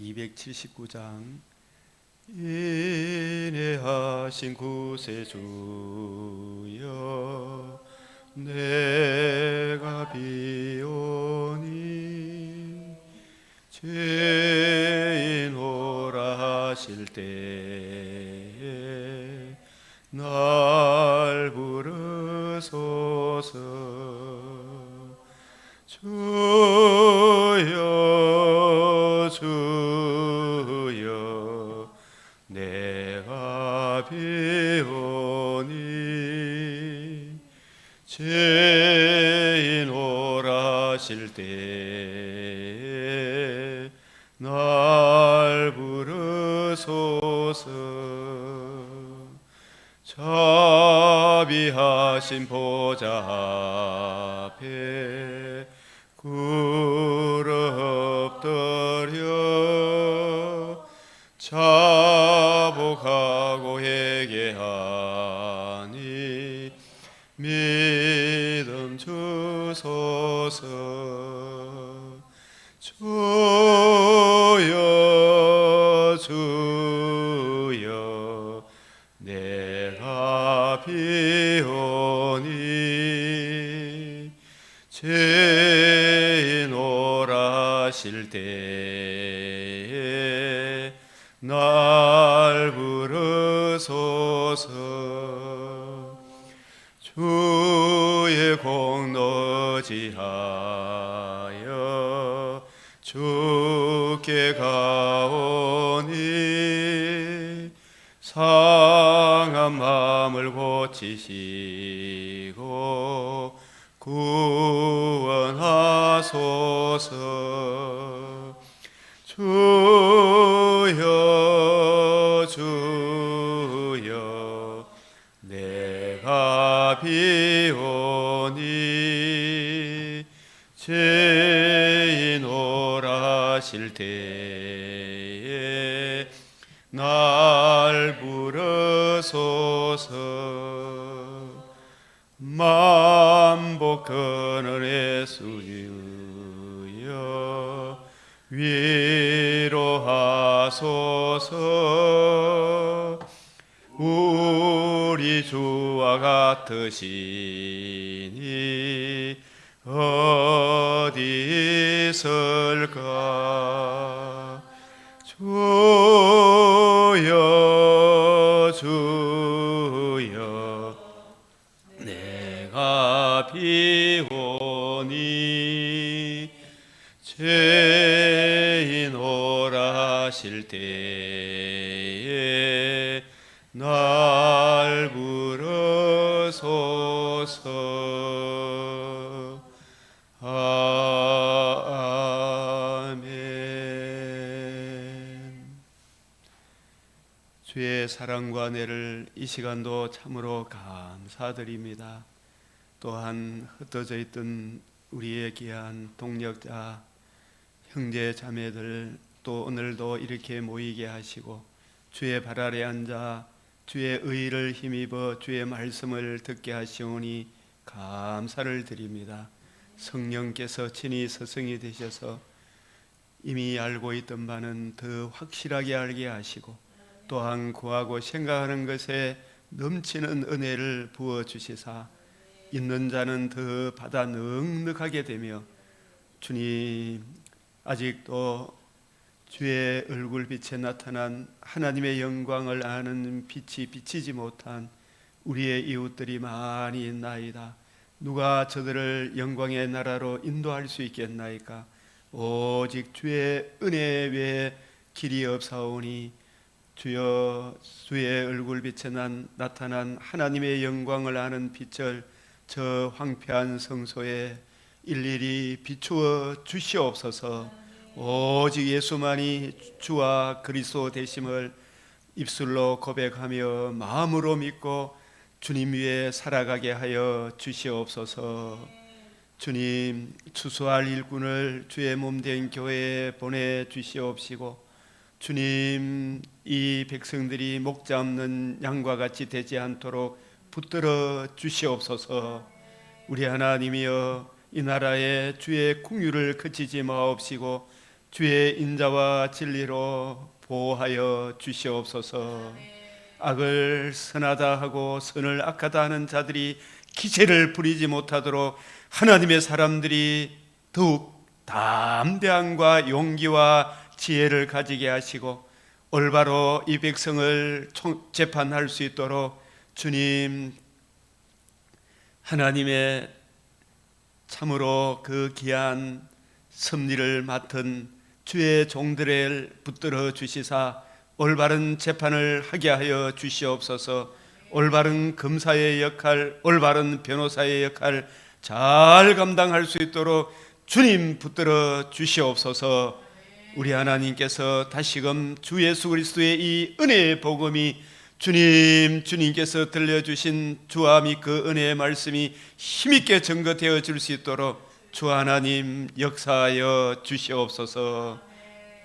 279장. 인내하신 구세주여, 내가 비오니 죄인 오라 하실 때에 날 부르소서. 주여 주여, 내가 비오니 죄인 오라 하실 때에 날 부르소서. 자비하신 보좌 앞에 꿇어 엎드려 자복하고 회개하니 믿음 주소서. 주여 주여, 내가 비오니 죄인 오라 하실 때에 날 부르소서. 주의 공로 지하여 주께 가오니 상한 마음을 고치시고 구원하소서. 주여 주여, 내가 비오니 죄인 오라 하실 때에 날 부르소서. 만복 그늘의 수유여, 위로하소서. 우리 주와 같으시니 어디 있을까. 주여 주여, 내가 비오니 죄인 오라 하실 때에 날 부르소서. 아멘. 주의 사랑과 은혜를 이 시간도 참으로 감사드립니다. 또한 흩어져 있던 우리의 귀한 동력자 형제 자매들, 또 오늘도 이렇게 모이게 하시고 주의 발 아래 앉아 주의 의를 힘입어 주의 말씀을 듣게 하시오니 감사를 드립니다. 성령께서 친히 스승이 되셔서 이미 알고 있던 바는 더 확실하게 알게 하시고, 또한 구하고 생각하는 것에 넘치는 은혜를 부어주시사 있는 자는 더 받아 넉넉하게 되며, 주님 아직도 주의 얼굴빛에 나타난 하나님의 영광을 아는 빛이 비치지 못한 우리의 이웃들이 많이 있나이다. 누가 저들을 영광의 나라로 인도할 수 있겠나이까. 오직 주의 은혜 외에 길이 없사오니 주여, 주의 얼굴빛에 나타난 하나님의 영광을 아는 빛을 저 황폐한 성소에 일일이 비추어 주시옵소서. 오직 예수만이 주와 그리스도 되심을 입술로 고백하며 마음으로 믿고 주님 위에 살아가게 하여 주시옵소서. 주님, 추수할 일꾼을 주의 몸된 교회에 보내주시옵시고, 주님, 이 백성들이 목자 없는 양과 같이 되지 않도록 붙들어 주시옵소서. 우리 하나님이여, 이 나라에 주의 긍휼을 그치지 마옵시고 주의 인자와 진리로 보호하여 주시옵소서. 악을 선하다 하고 선을 악하다 하는 자들이 기세를 부리지 못하도록 하나님의 사람들이 더욱 담대함과 용기와 지혜를 가지게 하시고 올바로 이 백성을 재판할 수 있도록 주님, 하나님의 참으로 그 귀한 섭리를 맡은 주의 종들을 붙들어 주시사 올바른 재판을 하게 하여 주시옵소서. 올바른 검사의 역할, 올바른 변호사의 역할 잘 감당할 수 있도록 주님 붙들어 주시옵소서. 우리 하나님께서 다시금 주 예수 그리스도의 이 은혜의 복음이 주님께서 들려주신 주와 및 그 은혜의 말씀이 힘있게 증거되어 줄 수 있도록 주 하나님 역사하여 주시옵소서.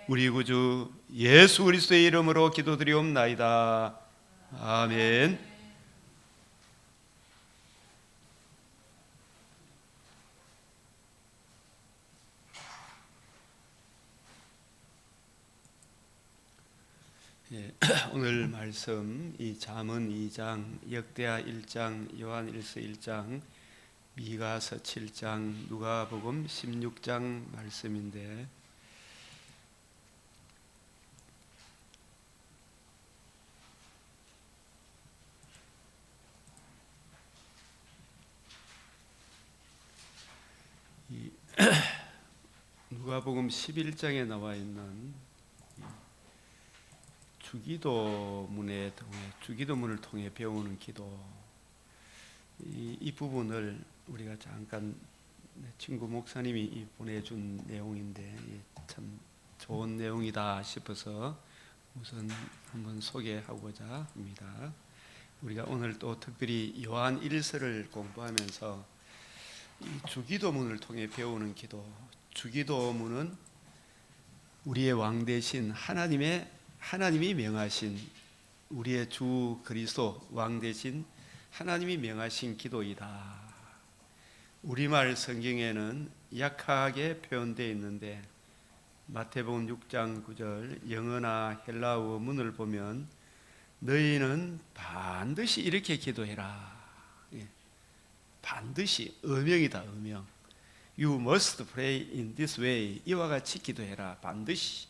우리 구주 예수 그리스도의 이름으로 기도드리옵나이다. 아멘. 오늘 말씀 이 잠언 2장, 역대하 1장, 요한일서 1장, 미가서 7장, 누가복음 16장 말씀인데 누가복음 11장에 나와 있는 주기도문을 통해 배우는 기도, 이 부분을 우리가 잠깐 친구 목사님이 보내준 내용인데 참 좋은 내용이다 싶어서 우선 한번 소개하고자 합니다. 우리가 오늘 또 특별히 요한 1서를 공부하면서 이 주기도문을 통해 배우는 기도, 주기도문은 우리의 왕 대신 하나님이 명하신, 우리의 주 그리스도 왕 대신 하나님이 명하신 기도이다. 우리말 성경에는 약하게 표현되어 있는데 마태복음 6장 9절 영어나 헬라어 문을 보면 너희는 반드시 이렇게 기도해라. 반드시, 의명이다, 의명. You must pray in this way. 이와 같이 기도해라, 반드시.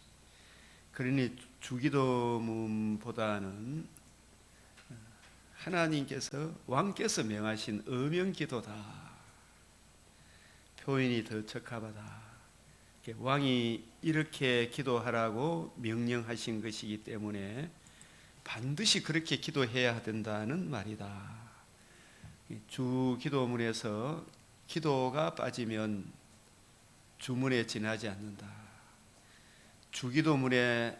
그러니 주기도문보다는 하나님께서, 왕께서 명하신 의명 기도다. 표현이 더 적합하다. 왕이 이렇게 기도하라고 명령하신 것이기 때문에 반드시 그렇게 기도해야 된다는 말이다. 주기도문에서 기도가 빠지면 주문에 지나지 않는다. 주기도문에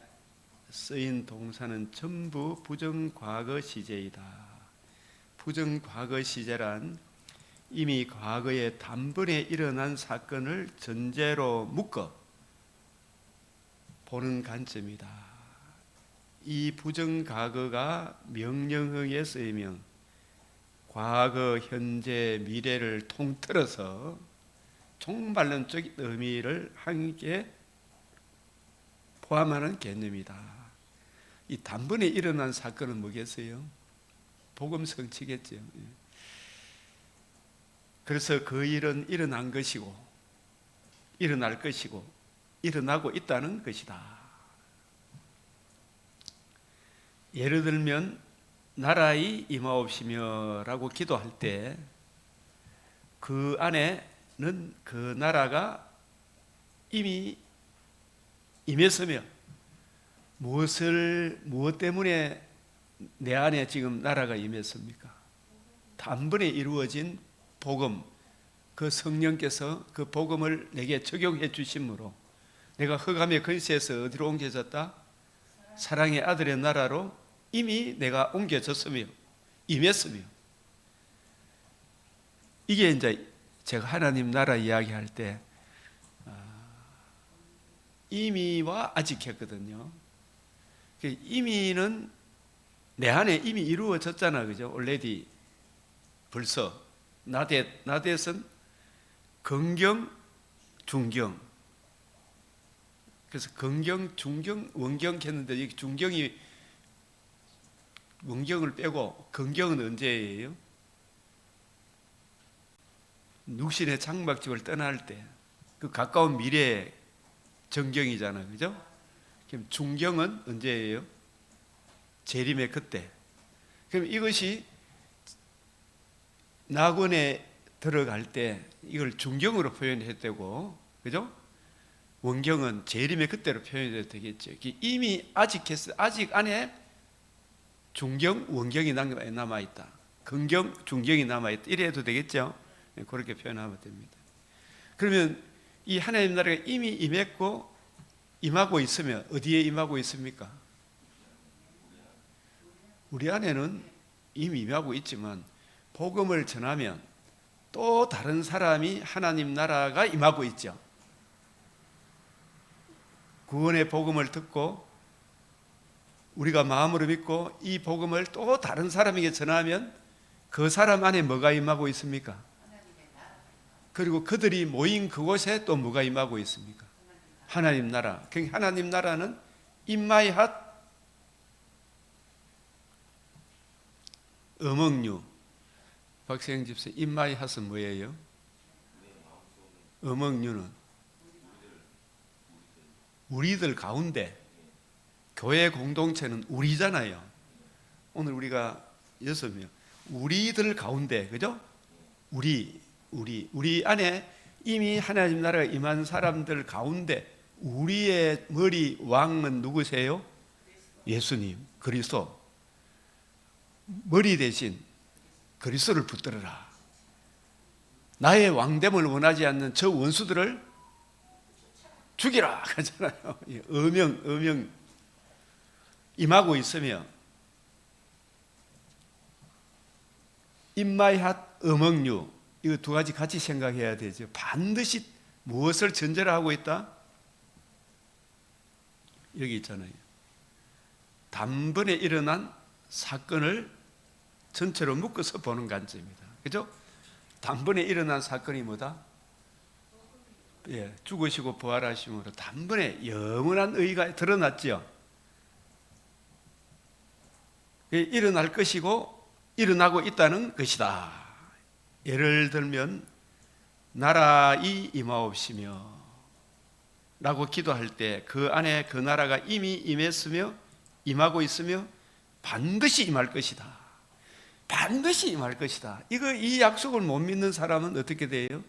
쓰인 동사는 전부 부정과거 시제이다. 부정과거 시제란 이미 과거에 단번에 일어난 사건을 전제로 묶어 보는 관점이다. 이 부정과거가 명령형에 쓰이면 과거, 현재, 미래를 통틀어서 총반론적인 의미를 함께 포함하는 개념이다. 이 단번에 일어난 사건은 뭐겠어요? 복음 성취겠죠. 그래서 그 일은 일어난 것이고 일어날 것이고 일어나고 있다는 것이다. 예를 들면 나라의 임하옵시며 라고 기도할 때 그 안에는 그 나라가 이미 임했으며 무엇 때문에 내 안에 지금 나라가 임했습니까? 단번에 이루어진 복음, 그 성령께서 그 복음을 내게 적용해 주심으로 내가 흑암의 근세에서 어디로 옮겨졌다? 사랑의 아들의 나라로 이미 내가 옮겨졌으며 임했으며, 이게 이제 제가 하나님 나라 이야기할 때 이미와 아직 했거든요. 이미는 내 안에 이미 이루어졌잖아, 그죠? already, 벌써 나댓은 긍경, 중경, 그래서 건경, 중경, 원경 했는데 이 중경이 원경을 빼고 건경은 언제예요? 육신의 장막집을 떠날 때, 그 가까운 미래의 정경이잖아요, 그죠? 그럼 중경은 언제예요? 재림의 그때. 그럼 이것이 낙원에 들어갈 때 이걸 중경으로 표현했다고, 그죠? 원경은 재림의 그때로 표현해도 되겠죠. 이미 아직 안에 중경, 원경이 남아 있다. 건경, 중경이 남아 있다. 이래 해도 되겠죠. 그렇게 표현하면 됩니다. 그러면 이 하나님 나라가 이미 임했고 임하고 있으면 어디에 임하고 있습니까? 우리 안에는 이미 임하고 있지만 복음을 전하면 또 다른 사람이 하나님 나라가 임하고 있죠. 구원의 복음을 듣고 우리가 마음으로 믿고 이 복음을 또 다른 사람에게 전하면 그 사람 안에 뭐가 임하고 있습니까? 그리고 그들이 모인 그곳에 또 뭐가 임하고 있습니까? 하나님 나라. 하나님 나라는 인마이핫 어멍류. 박세영 집사, 인마이핫은 뭐예요? 어멍류는 우리들 가운데, 교회 공동체는 우리잖아요. 오늘 우리가 6명, 우리들 가운데, 그죠? 우리 안에 이미 하나님 나라가 임한 사람들 가운데 우리의 머리 왕은 누구세요? 예수님, 그리스도. 머리 대신 그리스도를 붙들어라. 나의 왕됨을 원하지 않는 저 원수들을 죽이라 하잖아요. 어명 임하고 있으며 인마이핫 어멍류, 이거 두 가지 같이 생각해야 되죠. 반드시 무엇을 전제로 하고 있다? 여기 있잖아요. 단번에 일어난 사건을 전체로 묶어서 보는 관점입니다. 그죠? 단번에 일어난 사건이 뭐다? 죽으시고 부활하심으로 단번에 영원한 의가 드러났죠. 일어날 것이고 일어나고 있다는 것이다. 예를 들면 나라이 임하옵시며 라고 기도할 때 그 안에 그 나라가 이미 임했으며 임하고 있으며 반드시 임할 것이다. 반드시 임할 것이다. 이 약속을 못 믿는 사람은 어떻게 돼요?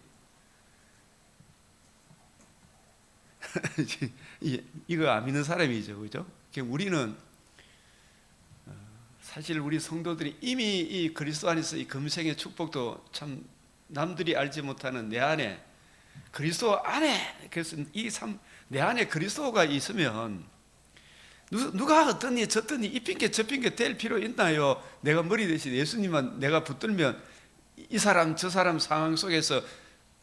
이거 안 믿는 사람이죠, 그죠? 우리는 사실 우리 성도들이 이미 이 그리스도 안에서 이 금생의 축복도 참 남들이 알지 못하는 내 안에 그리스도 안에, 그래서 내 안에 그리스도가 있으면 누가 어떠니 저떠니 이 핑계 저 핑계 될 필요 있나요? 내가 머리 대신 예수님만 내가 붙들면 이 사람 저 사람 상황 속에서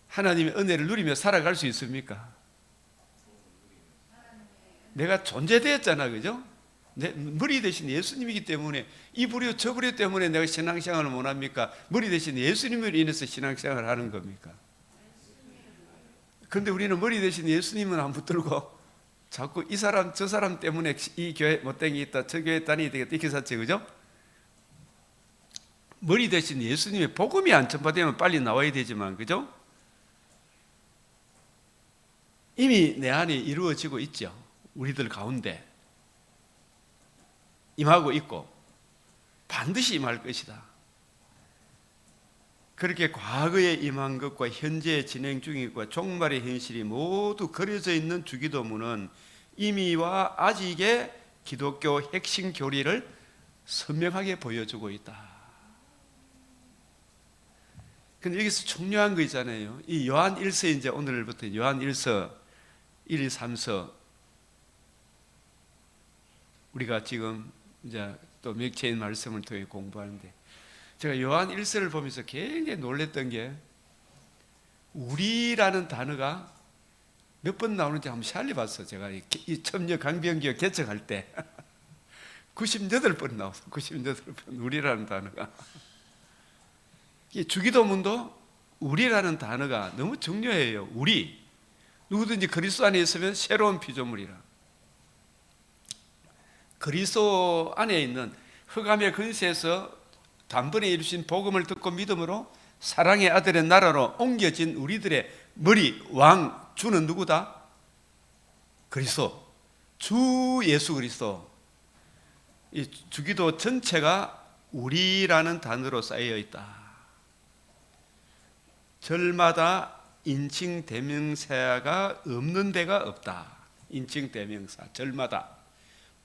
하나님의 은혜를 누리며 살아갈 수 있습니까? 내가 존재되었잖아, 그죠? 내 머리 대신 예수님이기 때문에 이 부류 저 부류 때문에 내가 신앙생활을 못합니까? 머리 대신 예수님을 인해서 신앙생활을 하는 겁니까? 그런데 우리는 머리 대신 예수님은 안 붙들고 자꾸 이 사람 저 사람 때문에 이 교회 못 다니겠다, 저 교회 다니게 되겠다 이렇게 샀지, 그죠? 머리 대신 예수님의 복음이 안 전파되면 빨리 나와야 되지만, 그죠? 이미 내 안에 이루어지고 있죠. 우리들 가운데 임하고 있고 반드시 임할 것이다. 그렇게 과거에 임한 것과 현재 진행 중인 것과 종말의 현실이 모두 그려져 있는 주기도문은 이미와 아직의 기독교 핵심 교리를 선명하게 보여주고 있다. 근데 여기서 중요한 거 있잖아요. 이 요한 1서, 이제 오늘부터 요한 1서 1, 2, 3서 우리가 지금 이제 또 몇 채의 말씀을 통해 공부하는데, 제가 요한 1서를 보면서 굉장히 놀랬던 게 우리라는 단어가 몇 번 나오는지 한번 살려봤어. 제가 이 첨녀 강병기어 개척할 때 98번 나왔어. 98번 우리라는 단어가. 이 주기도문도 우리라는 단어가 너무 중요해요. 우리 누구든지 그리스도 안에 있으면 새로운 피조물이라. 그리스도 안에 있는 흑암의 근세에서 단번에 이루신 복음을 듣고 믿음으로 사랑의 아들의 나라로 옮겨진 우리들의 머리, 왕, 주는 누구다? 그리스도, 주 예수 그리스도. 이 주기도 전체가 우리라는 단어로 쌓여 있다. 절마다 인칭 대명사가 없는 데가 없다. 인칭 대명사 절마다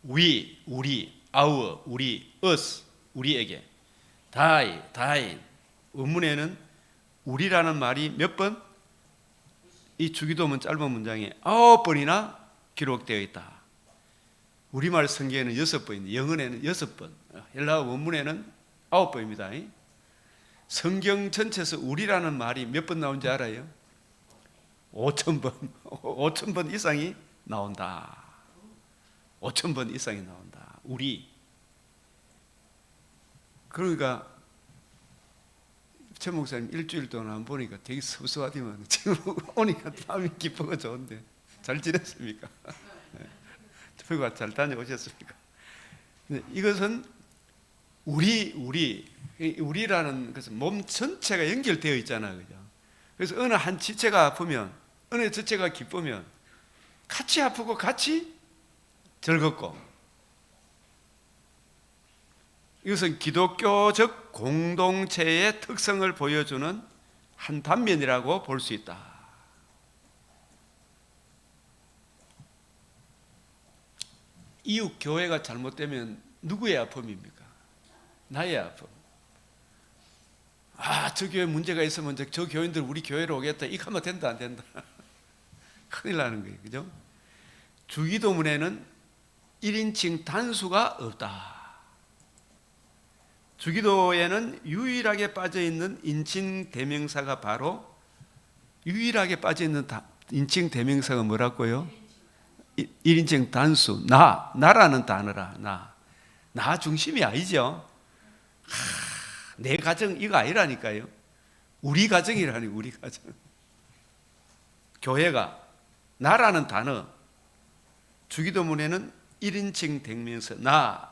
we, 우리, our, 우리, us, 우리에게 thine 원문에는 우리라는 말이 몇 번? 이 주기도문 짧은 문장에 9번이나 기록되어 있다. 우리말 성경에는 6번인데 영어에는 6번, 헬라어 원문에는 9번입니다. 성경 전체에서 우리라는 말이 몇 번 나온지 알아요? 5,000번, 5,000번 이상이 나온다. 5,000번 이상이 나온다. 우리. 그러니까 최 목사님 일주일 동안 안 보니까 되게 섭섭하지만 지금 오니까 마음이 기쁘고 좋은데 잘 지냈습니까? 휴가 잘 다녀오셨습니까? 이것은 우리라는 것은 몸 전체가 연결되어 있잖아요, 그죠? 그래서 어느 한 지체가 아프면, 어느 지체가 기쁘면 같이 아프고 같이 즐겁고, 이것은 기독교적 공동체의 특성을 보여주는 한 단면이라고 볼 수 있다. 이웃 교회가 잘못되면 누구의 아픔입니까? 나의 아픔. 저 교회 문제가 있으면 저 교인들 우리 교회로 오겠다. 이거 하면 된다, 안 된다? 큰일 나는 거예요, 그죠? 주기도문에는 1인칭 단수가 없다. 주기도에는 유일하게 빠져있는 인칭 대명사가 바로 유일하게 빠져있는 인칭 대명사가 뭐라고요? 1인칭 단수, 나라는 단어라. 나 중심이 아니죠. 내 가정 이거 아니라니까요. 우리 가정이라니, 우리 가정. 교회가 나라는 단어, 주기도문에는 1인칭 대명사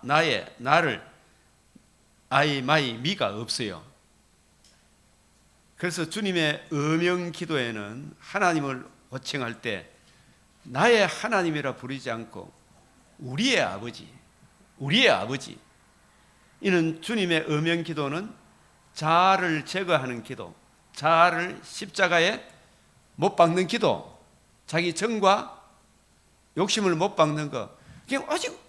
나의, 나를 I, my, me가 없어요. 그래서 주님의 어명 기도에는 하나님을 호칭할 때 나의 하나님이라 부르지 않고 우리의 아버지, 우리의 아버지. 이는 주님의 어명 기도는 자아를 제거하는 기도, 자아를 십자가에 못 박는 기도, 자기 정과 욕심을 못 박는 거. 그냥 아직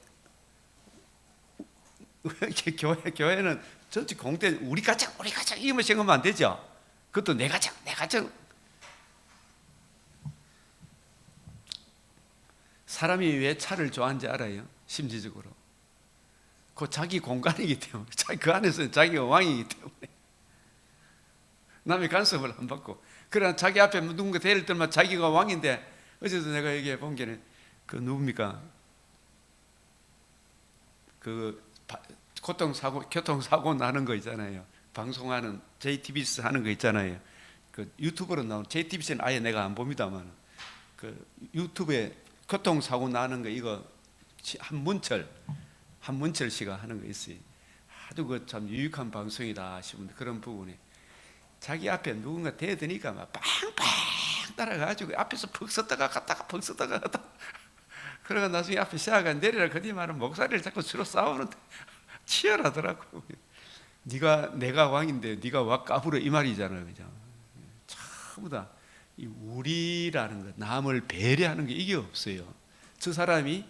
교회는 전체 공대 우리 가정 이거만 생각하면 안 되죠. 그것도 내 가정. 사람이 왜 차를 좋아하는지 알아요? 심리적으로. 그 자기 공간이기 때문에, 그 안에서는 자기가 왕이기 때문에 남의 간섭을 안 받고, 그러나 자기 앞에 누군가 대릴 때마다 자기가 왕인데, 어제도 내가 얘기해 본 게는 그 누굽니까? 그 교통사고 나는 거 있잖아요. 방송하는 JTBC 하는 거 있잖아요. 그 유튜브로 나오는, JTBC는 아예 내가 안 봅니다만, 그 유튜브에 교통사고 나는 거 이거 한문철 씨가 하는 거 있어요. 아주 그 참 유익한 방송이다 싶은데, 그런 부분에 자기 앞에 누군가 대드니까 막 빵빵 따라가지고 앞에서 퍽 섰다가 갔다가 퍽 섰다가 갔다가 그러고 나중에 앞에 시야가 내리라 그뒤 말은 목사리를 자꾸 주로 싸우는데 치열하더라고. 내가 왕인데 네가 와 까불어, 이 말이잖아요, 그죠? 전부 다 이 우리라는 것, 남을 배려하는 게 이게 없어요. 저 사람이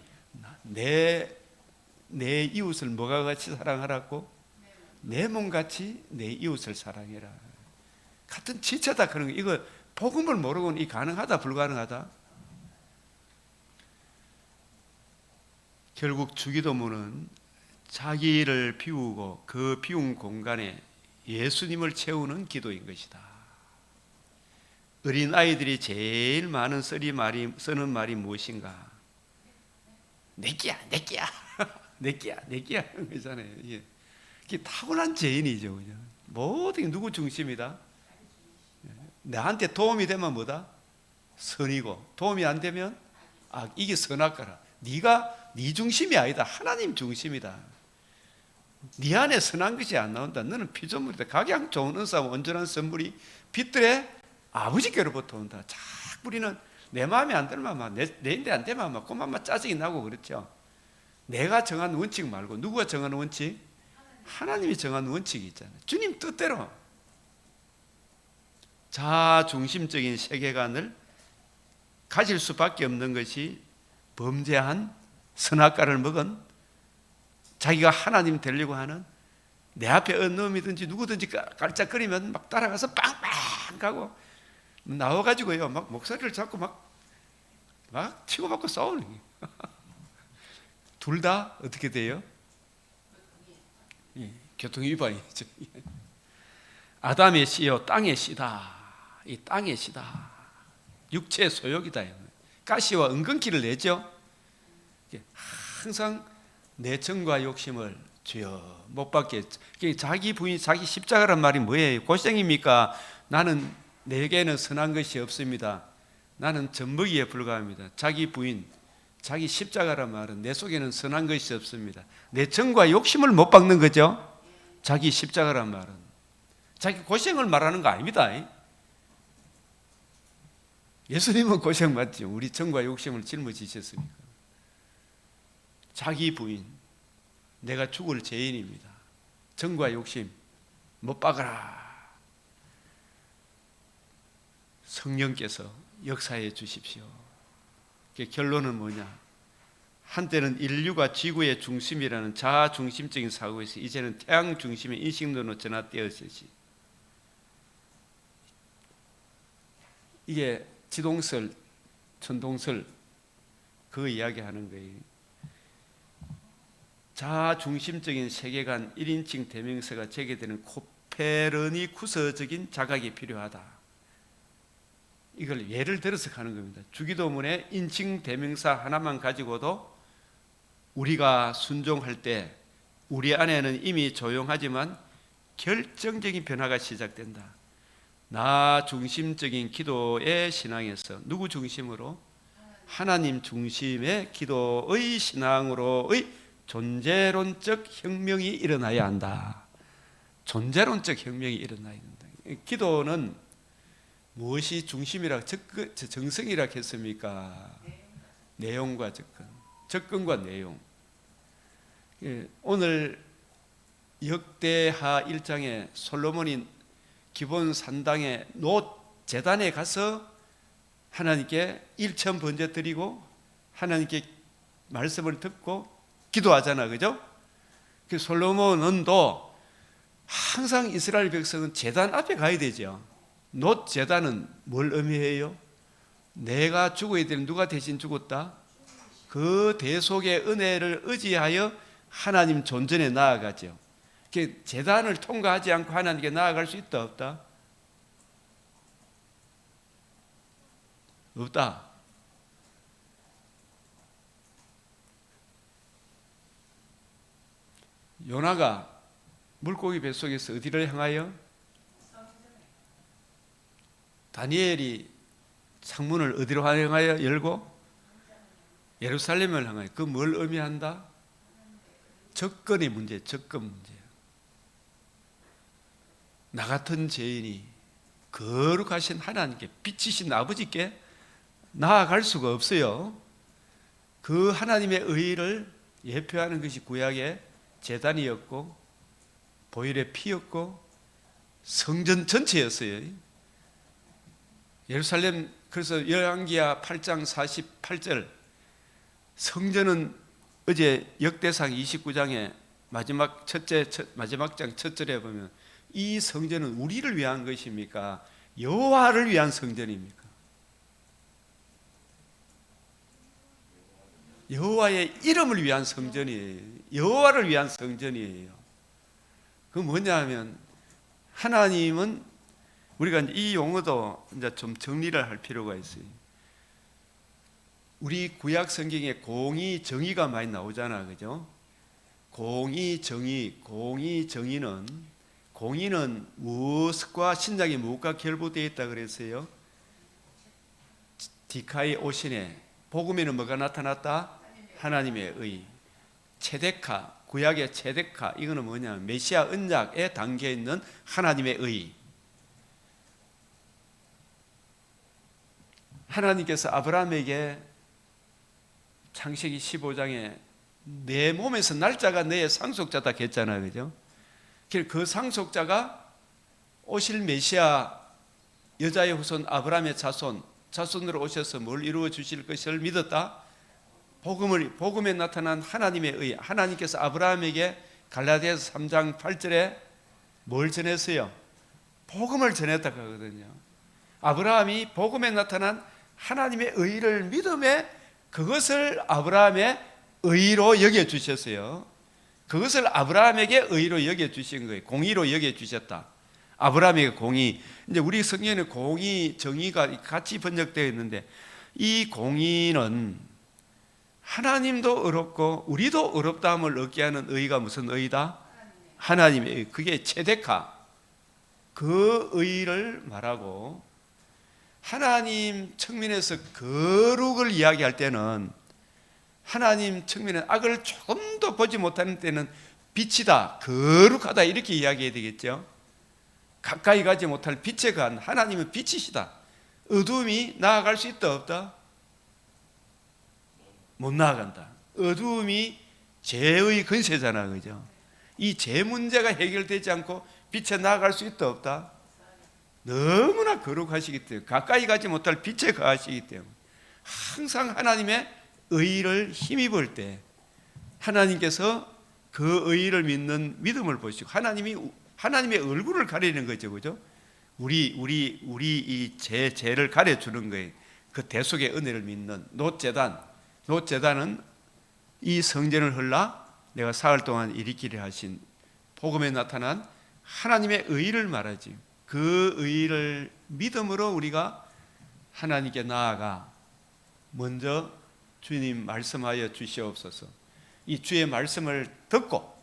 내 이웃을 뭐가 같이 사랑하라고? 내 몸같이 내 이웃을 사랑해라. 같은 지체다. 그런 거. 이거 복음을 모르고는 이 가능하다 불가능하다? 결국 주기도문은 자기를 비우고 그 비운 공간에 예수님을 채우는 기도인 것이다. 어린 아이들이 제일 많은 쓰는 말이 무엇인가? 내끼야 하는 거잖아요. 이게 타고난 죄인이죠, 그죠? 모든 게 누구 중심이다? 나한테 도움이 되면 뭐다? 선이고 도움이 안 되면 악. 이게 선악과라. 네가 네 중심이 아니다. 하나님 중심이다. 네 안에 선한 것이 안 나온다. 너는 피조물이다. 각양 좋은 은사와 온전한 선물이 빛들에 아버지께로부터 온다. 자꾸 우리는 내 마음에 안 들면 내 인데 안 되면 막 그만 짜증이 나고 그렇죠. 내가 정한 원칙 말고 누구가 정한 원칙? 하나님이 정한 원칙이 있잖아요. 주님 뜻대로 자중심적인 세계관을 가질 수밖에 없는 것이 범죄한 선악과를 먹은 자기가 하나님 되려고 하는 내 앞에 어느 놈이든지 누구든지 깔짝거리면 막 따라가서 빵빵 가고 나와가지고요 막 목소리를 잡고 막 치고받고 싸우는 거예요. 둘 다 어떻게 돼요? 예, 교통위반이죠. 아담의 씨요 땅의 씨다. 이 땅의 씨다. 육체의 소욕이다. 가시와 은근키를 내죠. 항상 내 정과 욕심을 주여 못 받게. 자기 부인 자기 십자가란 말이 뭐예요? 고생입니까? 나는 내게는 선한 것이 없습니다. 나는 젖먹이에 불과합니다. 자기 부인 자기 십자가란 말은 내 속에는 선한 것이 없습니다. 내 정과 욕심을 못 박는 거죠. 자기 십자가란 말은 자기 고생을 말하는 거 아닙니다. 예수님은 고생받죠. 우리 정과 욕심을 짊어지셨으니까. 자기 부인 내가 죽을 죄인입니다. 정과 욕심 못 박아라. 성령께서 역사해 주십시오. 결론은 뭐냐? 한때는 인류가 지구의 중심이라는 자아중심적인 사고에서 이제는 태양 중심의 인식론으로 전환되었듯이 이게 지동설, 천동설 그 이야기하는 거예요. 자아중심적인 세계관 1인칭 대명사가 제기되는 코페르니쿠스적인 자각이 필요하다. 이걸 예를 들어서 가는 겁니다. 주기도문의 인칭 대명사 하나만 가지고도 우리가 순종할 때 우리 안에는 이미 조용하지만 결정적인 변화가 시작된다. 나 중심적인 기도의 신앙에서 누구 중심으로? 하나님 중심의 기도의 신앙으로의 존재론적 혁명이 일어나야 한다. 존재론적 혁명이 일어나야 된다. 기도는 무엇이 중심이라 정성이라 했습니까? 내용과 접근, 접근과 내용. 오늘 역대하 1장에 솔로몬이 기본 산당의 놋 제단에 가서 하나님께 일천 번제 드리고 하나님께 말씀을 듣고 기도하잖아, 그죠? 그 솔로몬은도 항상 이스라엘 백성은 제단 앞에 가야 되죠. 놋 제단은 뭘 의미해요? 내가 죽어야 되는 누가 대신 죽었다? 그 대속의 은혜를 의지하여 하나님 존전에 나아가죠. 제단을 통과하지 않고 하나님께 나아갈 수 있다 없다? 없다. 요나가 물고기 뱃속에서 어디를 향하여? 다니엘이 창문을 어디로 향하여 열고? 예루살렘을 향하여. 그 뭘 의미한다? 접근의 문제, 접근 문제. 나 같은 죄인이 거룩하신 하나님께 빛이신 아버지께 나아갈 수가 없어요. 그 하나님의 의를 예표하는 것이 구약의 제단이었고 보혈의 피였고 성전 전체였어요. 예루살렘, 그래서 열왕기하 8장 48절, 성전은 어제 역대상 29장에 마지막 장 첫 절에 보면 이 성전은 우리를 위한 것입니까? 여호와를 위한 성전입니까? 여호와의 이름을 위한 성전이에요. 여호와를 위한 성전이에요. 그 뭐냐 하면 하나님은 우리가 이 용어도 이제 좀 정리를 할 필요가 있어요. 우리 구약 성경에 공의, 정의가 많이 나오잖아, 그죠? 공의, 정의, 공의는 무엇과 신약이 무엇과 결부되어 있다 그랬어요? 디카이 오신에 복음에는 뭐가 나타났다? 하나님의 의. 체데카, 구약의 체데카, 이거는 뭐냐면 메시아 언약에 담겨 있는 하나님의 의. 하나님께서 아브라함에게 창세기 15장에 내 몸에서 날짜가 내 상속자다 했잖아요, 그죠? 그 상속자가 오실 메시아, 여자의 후손 아브라함의 자손으로 오셔서 뭘 이루어 주실 것을 믿었다. 복음에 나타난 하나님의 의, 하나님께서 아브라함에게 갈라디아서 3장 8절에 뭘 전했어요? 복음을 전했다 하거든요. 아브라함이 복음에 나타난 하나님의 의를 믿음에 그것을 아브라함의 의로 여겨주셨어요. 그것을 아브라함에게 의로 여겨주신 거예요. 공의로 여겨주셨다. 아브라함에게 공의. 이제 우리 성경에는 공의, 정의가 같이 번역되어 있는데 이 공의는 하나님도 어렵고 우리도 어렵다함을 얻게 하는 의가 무슨 의다? 하나님의 의. 그게 체데카. 그 의를 말하고 하나님 측면에서 거룩을 이야기할 때는 하나님 측면에 악을 조금 더 보지 못하는 때는 빛이다, 거룩하다 이렇게 이야기해야 되겠죠. 가까이 가지 못할 빛에 간 하나님은 빛이시다. 어두움이 나아갈 수 있다 없다? 못 나아간다. 어두움이 죄의 근세잖아, 그죠? 이 죄 문제가 해결되지 않고 빛에 나아갈 수 있다 없다? 너무나 거룩하시기 때문에 가까이 가지 못할 빛에 가시기 때문에 항상 하나님의 의를 힘입을 때 하나님께서 그 의를 믿는 믿음을 보시고 하나님의 얼굴을 가리는 거죠, 그죠? 우리 이 죄를 가려주는 거예요. 그 대속의 은혜를 믿는 노제단은 이 성전을 헐라 내가 사흘 동안 일으키려 하신 복음에 나타난 하나님의 의를 말하지. 그 의를 믿음으로 우리가 하나님께 나아가 먼저 주님 말씀하여 주시옵소서. 이 주의 말씀을 듣고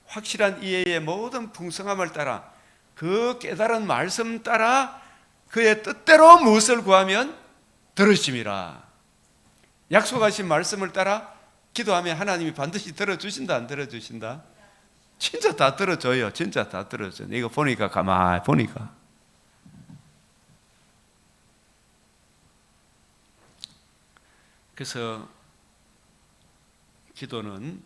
확실한 이해의 모든 풍성함을 따라 그 깨달은 말씀 따라 그의 뜻대로 무엇을 구하면 들으심이라. 약속하신 말씀을 따라 기도하면 하나님이 반드시 들어주신다, 안 들어주신다? 진짜 다 들어줘요. 진짜 다 들어줘요. 이거 보니까 가만히 보니까 그래서 기도는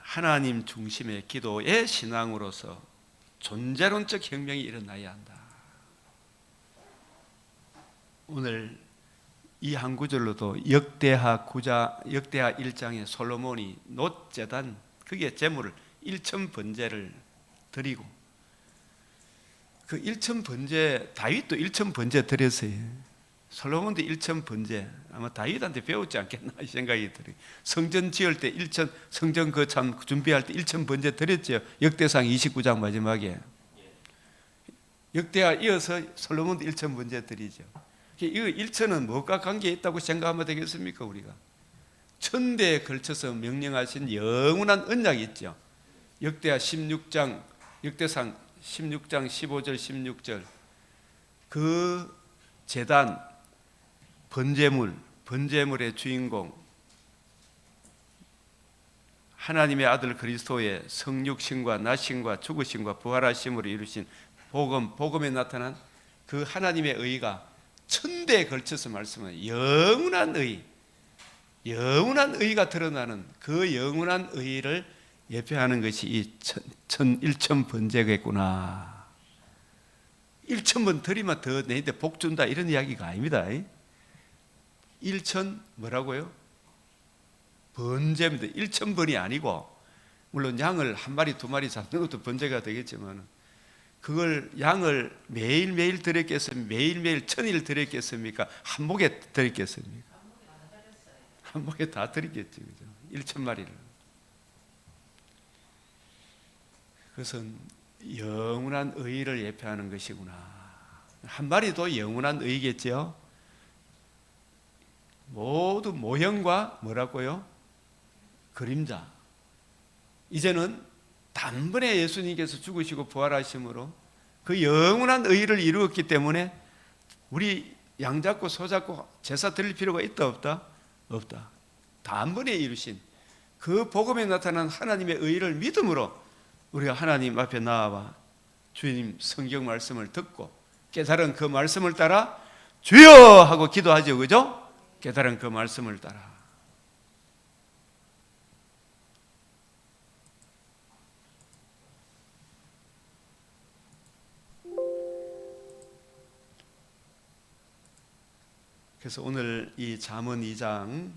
하나님 중심의 기도의 신앙으로서 존재론적 혁명이 일어나야 한다. 오늘 이 한 구절로도 역대하 1장에 솔로몬이 놋제단 그게 제물을 1,000번제를 드리고 그 1,000번제 다윗도 1,000번제 드렸어요. 솔로몬도 1,000번제 아마 다윗한테 배웠지 않겠나 생각이 들어요. 성전 지을 때 성전 그 참 준비할 때 1,000번제 드렸죠. 역대상 29장 마지막에 역대하 이어서 솔로몬도 1,000번제 드리죠. 이거 1,000은 뭐가 관계 있다고 생각하면 되겠습니까? 우리가 1000대에 걸쳐서 명령하신 영원한 언약이 있죠. 역대상 16장 15절 16절 그 제단 번제물의 주인공 하나님의 아들 그리스도의 성육신과 나신과 죽으심과 부활하심으로 이루신 복음에 나타난 그 하나님의 의가 1000대에 걸쳐서 말씀하는 영원한 의가 드러나는 그 영원한 의를 예표하는 것이 이 1,000번제겠구나. 1,000번 드리면 더 내한테 복 준다 이런 이야기가 아닙니다. 1,000 뭐라고요? 번제입니다. 1,000번이 아니고 물론 양을 한 마리 두 마리 잡는 것도 번제가 되겠지만 그걸 양을 매일매일 드렸겠습니까? 매일매일 1000일 드렸겠습니까? 한 목에 드렸겠습니까? 한 목에 다 드렸겠죠. 그죠? 1,000마리를. 그것은 영원한 의를 예표하는 것이구나. 한 마리도 영원한 의겠죠. 모두 모형과 뭐라고요? 그림자. 이제는 단번에 예수님께서 죽으시고 부활하심으로 그 영원한 의를 이루었기 때문에 우리 양 잡고 소 잡고 제사 드릴 필요가 있다 없다? 없다. 단번에 이루신 그 복음에 나타난 하나님의 의를 믿음으로 우리가 하나님 앞에 나아와 주님 성경 말씀을 듣고 깨달은 그 말씀을 따라 주여 하고 기도하죠. 그죠? 깨달은 그 말씀을 따라. 그래서 오늘 이 잠언 2장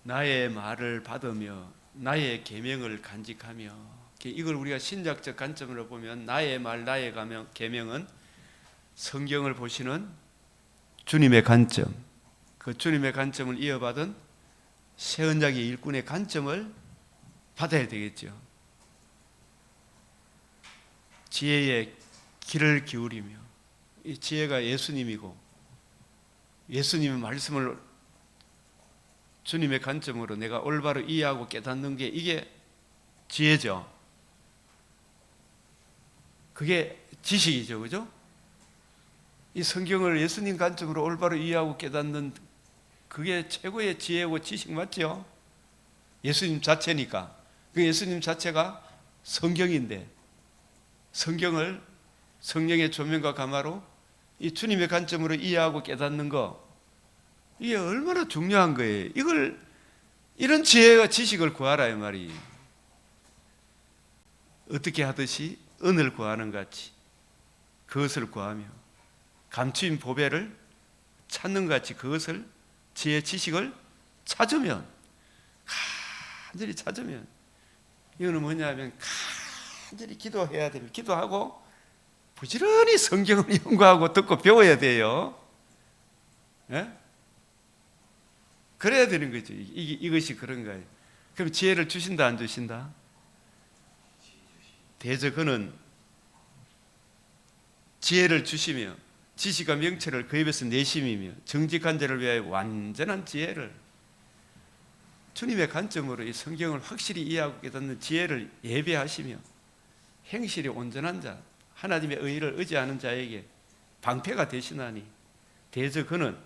나의 말을 받으며 나의 계명을 간직하며, 이걸 우리가 신약적 관점으로 보면 나의 말 나의 계명은 성경을 보시는 주님의 관점, 그 주님의 관점을 이어받은 새언약의 일꾼의 관점을 받아야 되겠죠. 지혜의 귀를 기울이며, 이 지혜가 예수님이고 예수님의 말씀을 주님의 관점으로 내가 올바로 이해하고 깨닫는 게 이게 지혜죠. 그게 지식이죠. 그죠? 이 성경을 예수님 관점으로 올바로 이해하고 깨닫는 그게 최고의 지혜고 지식 맞죠? 예수님 자체니까. 그 예수님 자체가 성경인데 성경을 성령의 조명과 감화로 이 주님의 관점으로 이해하고 깨닫는 거, 이게 얼마나 중요한 거예요. 이런 지혜와 지식을 구하라 이 말이. 어떻게 하듯이 은을 구하는 같이 그것을 구하며 감추인 보배를 찾는 같이 그것을 지혜 지식을 찾으면, 간절히 찾으면, 이거는 뭐냐면 간절히 기도해야 됩니다. 기도하고 부지런히 성경을 연구하고 듣고 배워야 돼요. 예? 그래야 되는 거죠. 이것이 그런 거예요. 그럼 지혜를 주신다 안 주신다? 대저 그는 지혜를 주시며 지식과 명철을 그 입에서 내심이며 정직한 자를 위하여 완전한 지혜를, 주님의 관점으로 이 성경을 확실히 이해하고 깨닫는 지혜를 예배하시며 행실이 온전한 자, 하나님의 의를 의지하는 자에게 방패가 되시나니 대저 그는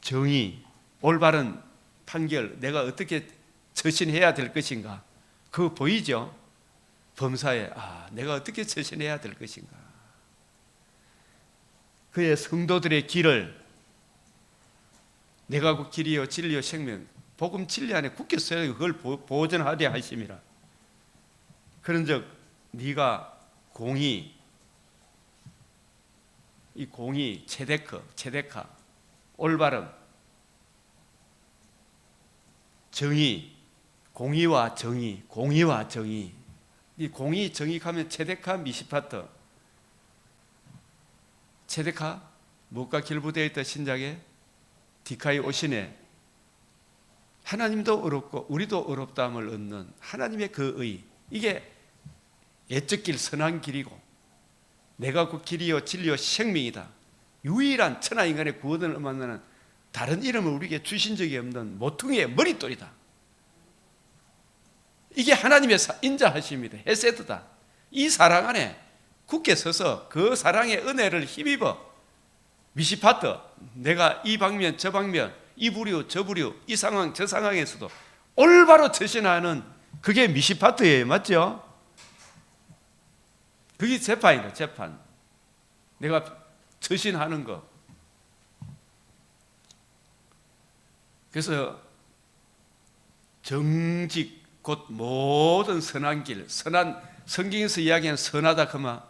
정의, 올바른 판결, 내가 어떻게 처신해야 될 것인가, 그거 보이죠? 범사에 내가 어떻게 처신해야 될 것인가, 그의 성도들의 길을 내가 그 길이요 진리요 생명, 복음 진리 안에 굳게 서야 그걸 보존하려 하심이라. 그런즉 네가 공의, 이 공의, 체데카, 올바름, 정의, 공의와 정의, 이 공의 정의하면 체데카 미시파트. 체데카 무엇과 결부되어 있다? 신작에 디카이 오시네. 하나님도 어렵고 우리도 어렵다함을 얻는 하나님의 그 의, 이게 예적 길, 선한 길이고 내가 그 길이요 진리요 생명이다. 유일한 천하 인간의 구원을 만나는 다른 이름을 우리에게 주신 적이 없는 모퉁이의 머릿돌이다. 이게 하나님의 인자하심이다. 헤세드다. 이 사랑 안에 굳게 서서 그 사랑의 은혜를 힘입어 미시파트, 내가 이 방면 저 방면, 이 부류 저 부류, 이 상황 저 상황에서도 올바로 처신하는 그게 미시파트예요. 맞죠? 그게 재판이다. 재판. 내가 처신하는 거. 그래서 정직 곧 모든 선한 길, 선한, 성경에서 이야기하는 선하다 그만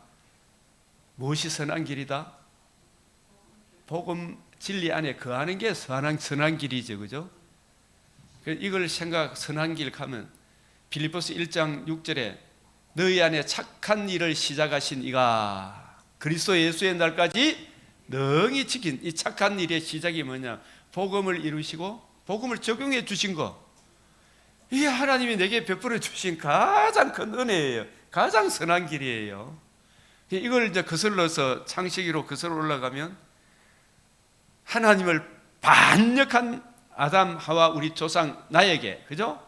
무엇이 선한 길이다? 복음 진리 안에 거하는 게 선한 길이죠. 그죠? 이걸 선한 길 하면 빌립보서 1장 6절에 너희 안에 착한 일을 시작하신 이가 그리스도 예수의 날까지 능히 지킨, 이 착한 일의 시작이 뭐냐? 복음을 이루시고 복음을 적용해 주신 거. 이게 하나님이 내게 베풀어 주신 가장 큰 은혜예요. 가장 선한 길이에요. 이걸 이제 거슬러서 창세기로 거슬러 올라가면 하나님을 반역한 아담, 하와, 우리 조상 나에게, 그죠?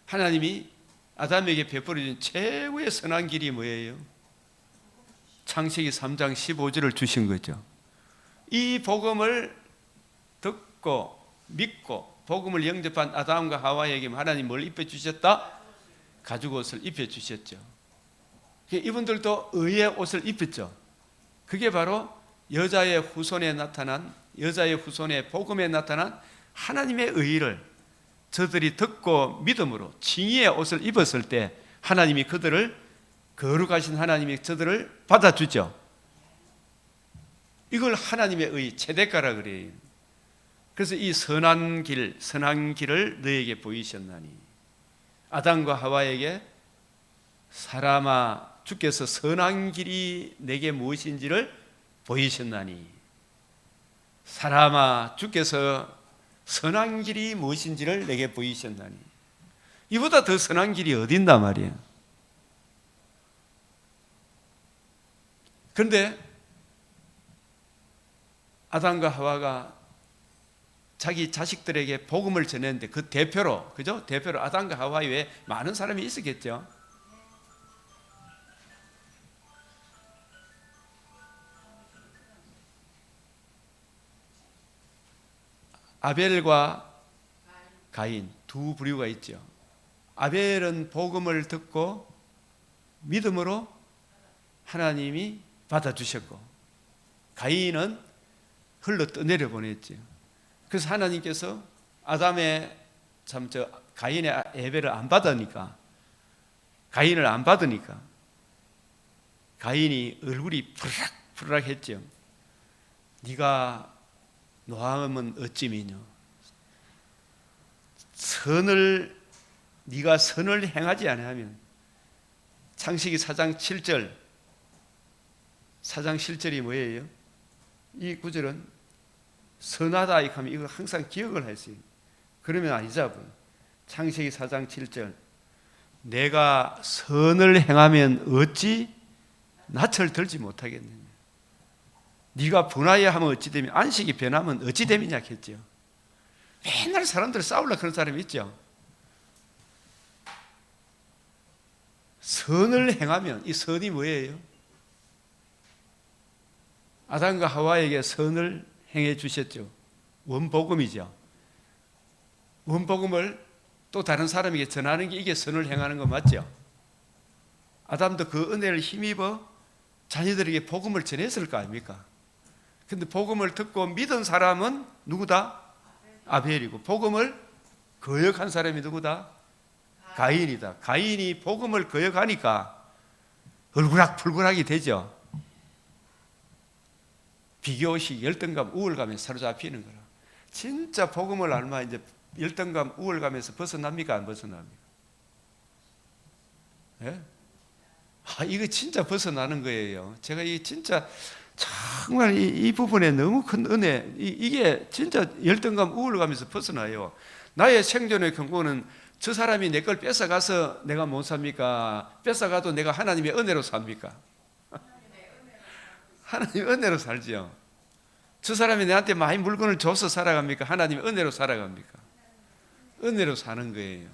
하나님이 아담에게 베풀어 준 최고의 선한 길이 뭐예요? 창세기 3장 15절을 주신 거죠. 이 복음을 듣고 믿고 복음을 영접한 아담과 하와에게 하나님 뭘 입혀주셨다? 가죽 옷을 입혀주셨죠. 이분들도 의의 옷을 입혔죠. 그게 바로 여자의 후손에 나타난, 여자의 후손의 복음에 나타난 하나님의 의를 저들이 듣고 믿음으로 칭의의 옷을 입었을 때 하나님이 그들을, 거룩하신 하나님이 저들을 받아주죠. 이걸 하나님의 의, 최대가라 그래요. 그래서 이 선한 길을 너에게 보이셨나니, 아담과 하와에게 사람아 주께서 선한 길이 내게 무엇인지를 보이셨나니, 사람아 주께서 선한 길이 무엇인지를 내게 보이셨나니, 이보다 더 선한 길이 어딘단 말이에요. 그런데 아담과 하와가 자기 자식들에게 복음을 전했는데 그 대표로, 그죠? 대표로 아담과 하와 외에 많은 사람이 있었겠죠. 아벨과 가인 두 부류가 있죠. 아벨은 복음을 듣고 믿음으로 하나님이 받아주셨고, 가인은 흘러 떠내려 보냈죠. 그래서 하나님께서 아담의 가인의 예배를 안 받으니까, 가인을 안 받으니까 가인이 얼굴이 푸르락푸르락 했죠. 네가 노함은 어찌 미뇨? 네가 선을 행하지 아니하면, 창세기 4장 7절, 4장 7절이 뭐예요? 이 구절은 선하다 이 하면 이거 항상 기억을 했어요. 그러면 안 잊어버려. 창세기 4장 7절, 내가 선을 행하면 어찌 낯을 들지 못하겠느냐? 네가 분하여 하면 어찌 되며 안식이 변하면 어찌 됨이냐 했죠. 맨날 사람들 싸우려고 그런 사람이 있죠. 선을 행하면, 이 선이 뭐예요? 아담과 하와에게 선을 행해 주셨죠. 원복음이죠. 원복음을 또 다른 사람에게 전하는 게 이게 선을 행하는 거 맞죠? 아담도 그 은혜를 힘입어 자녀들에게 복음을 전했을 거 아닙니까? 근데 복음을 듣고 믿은 사람은 누구다? 아벨이고, 복음을 거역한 사람이 누구다? 가인이다. 가인이 복음을 거역하니까 얼굴락불굴하게 되죠. 비교식, 열등감, 우월감에 사로잡히는 거라. 진짜 복음을 알면 이제 열등감, 우월감에서 벗어납니까? 안 벗어납니까? 예? 이거 진짜 벗어나는 거예요. 제가 이 진짜 정말 이 부분에 너무 큰 은혜, 이게 진짜 열등감, 우월감에서 벗어나요. 나의 생존의 경고는 저 사람이 내 걸 뺏어가서 내가 못 삽니까? 뺏어가도 내가 하나님의 은혜로 삽니까? 하나님의 은혜로 살지요. 저 사람이 내한테 많이 물건을 줘서 살아갑니까? 하나님의 은혜로 살아갑니까? 은혜로 사는 거예요.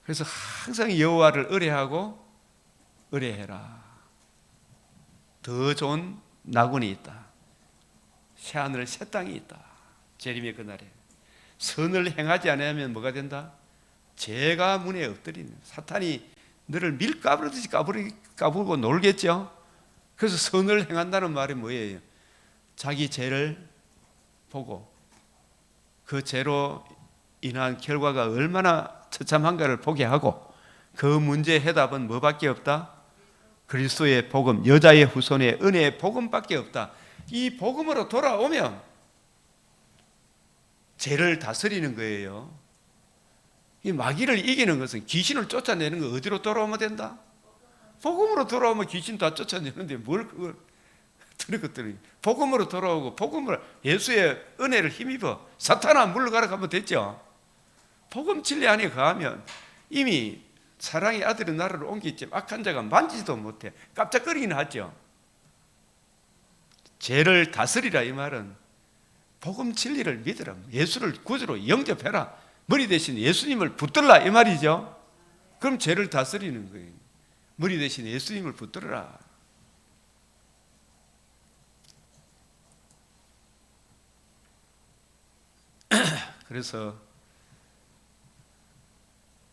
그래서 항상 여호와를 의뢰하고 의뢰해라. 더 좋은 나군이 있다. 새하늘 새 땅이 있다. 재림의 그날에 선을 행하지 않으면 뭐가 된다? 죄가 문에 엎드리는, 사탄이 너를 밀 까부르듯이 까부르고 놀겠죠. 그래서 선을 행한다는 말이 뭐예요? 자기 죄를 보고 그 죄로 인한 결과가 얼마나 처참한가를 보게 하고, 그 문제의 해답은 뭐밖에 없다? 그리스도의 복음, 여자의 후손의 은혜의 복음밖에 없다. 이 복음으로 돌아오면 죄를 다스리는 거예요. 이 마귀를 이기는 것은, 귀신을 쫓아내는 거 어디로 돌아오면 된다? 복음으로 돌아오면 귀신 다 쫓아내는데 뭘 그걸 들은 것들이. 복음으로 돌아오고 복음을, 예수의 은혜를 힘입어 사탄아 물러가라 하면 됐죠. 복음 진리 안에 거하면 이미 사랑의 아들의 나라를 옮겼지 악한 자가 만지지도 못해. 깜짝거리긴 하죠. 죄를 다스리라 이 말은 복음 진리를 믿으라, 예수를 구주로 영접해라, 머리 대신 예수님을 붙들라 이 말이죠. 그럼 죄를 다스리는 거예요. 머리 대신 예수님을 붙들어라. 그래서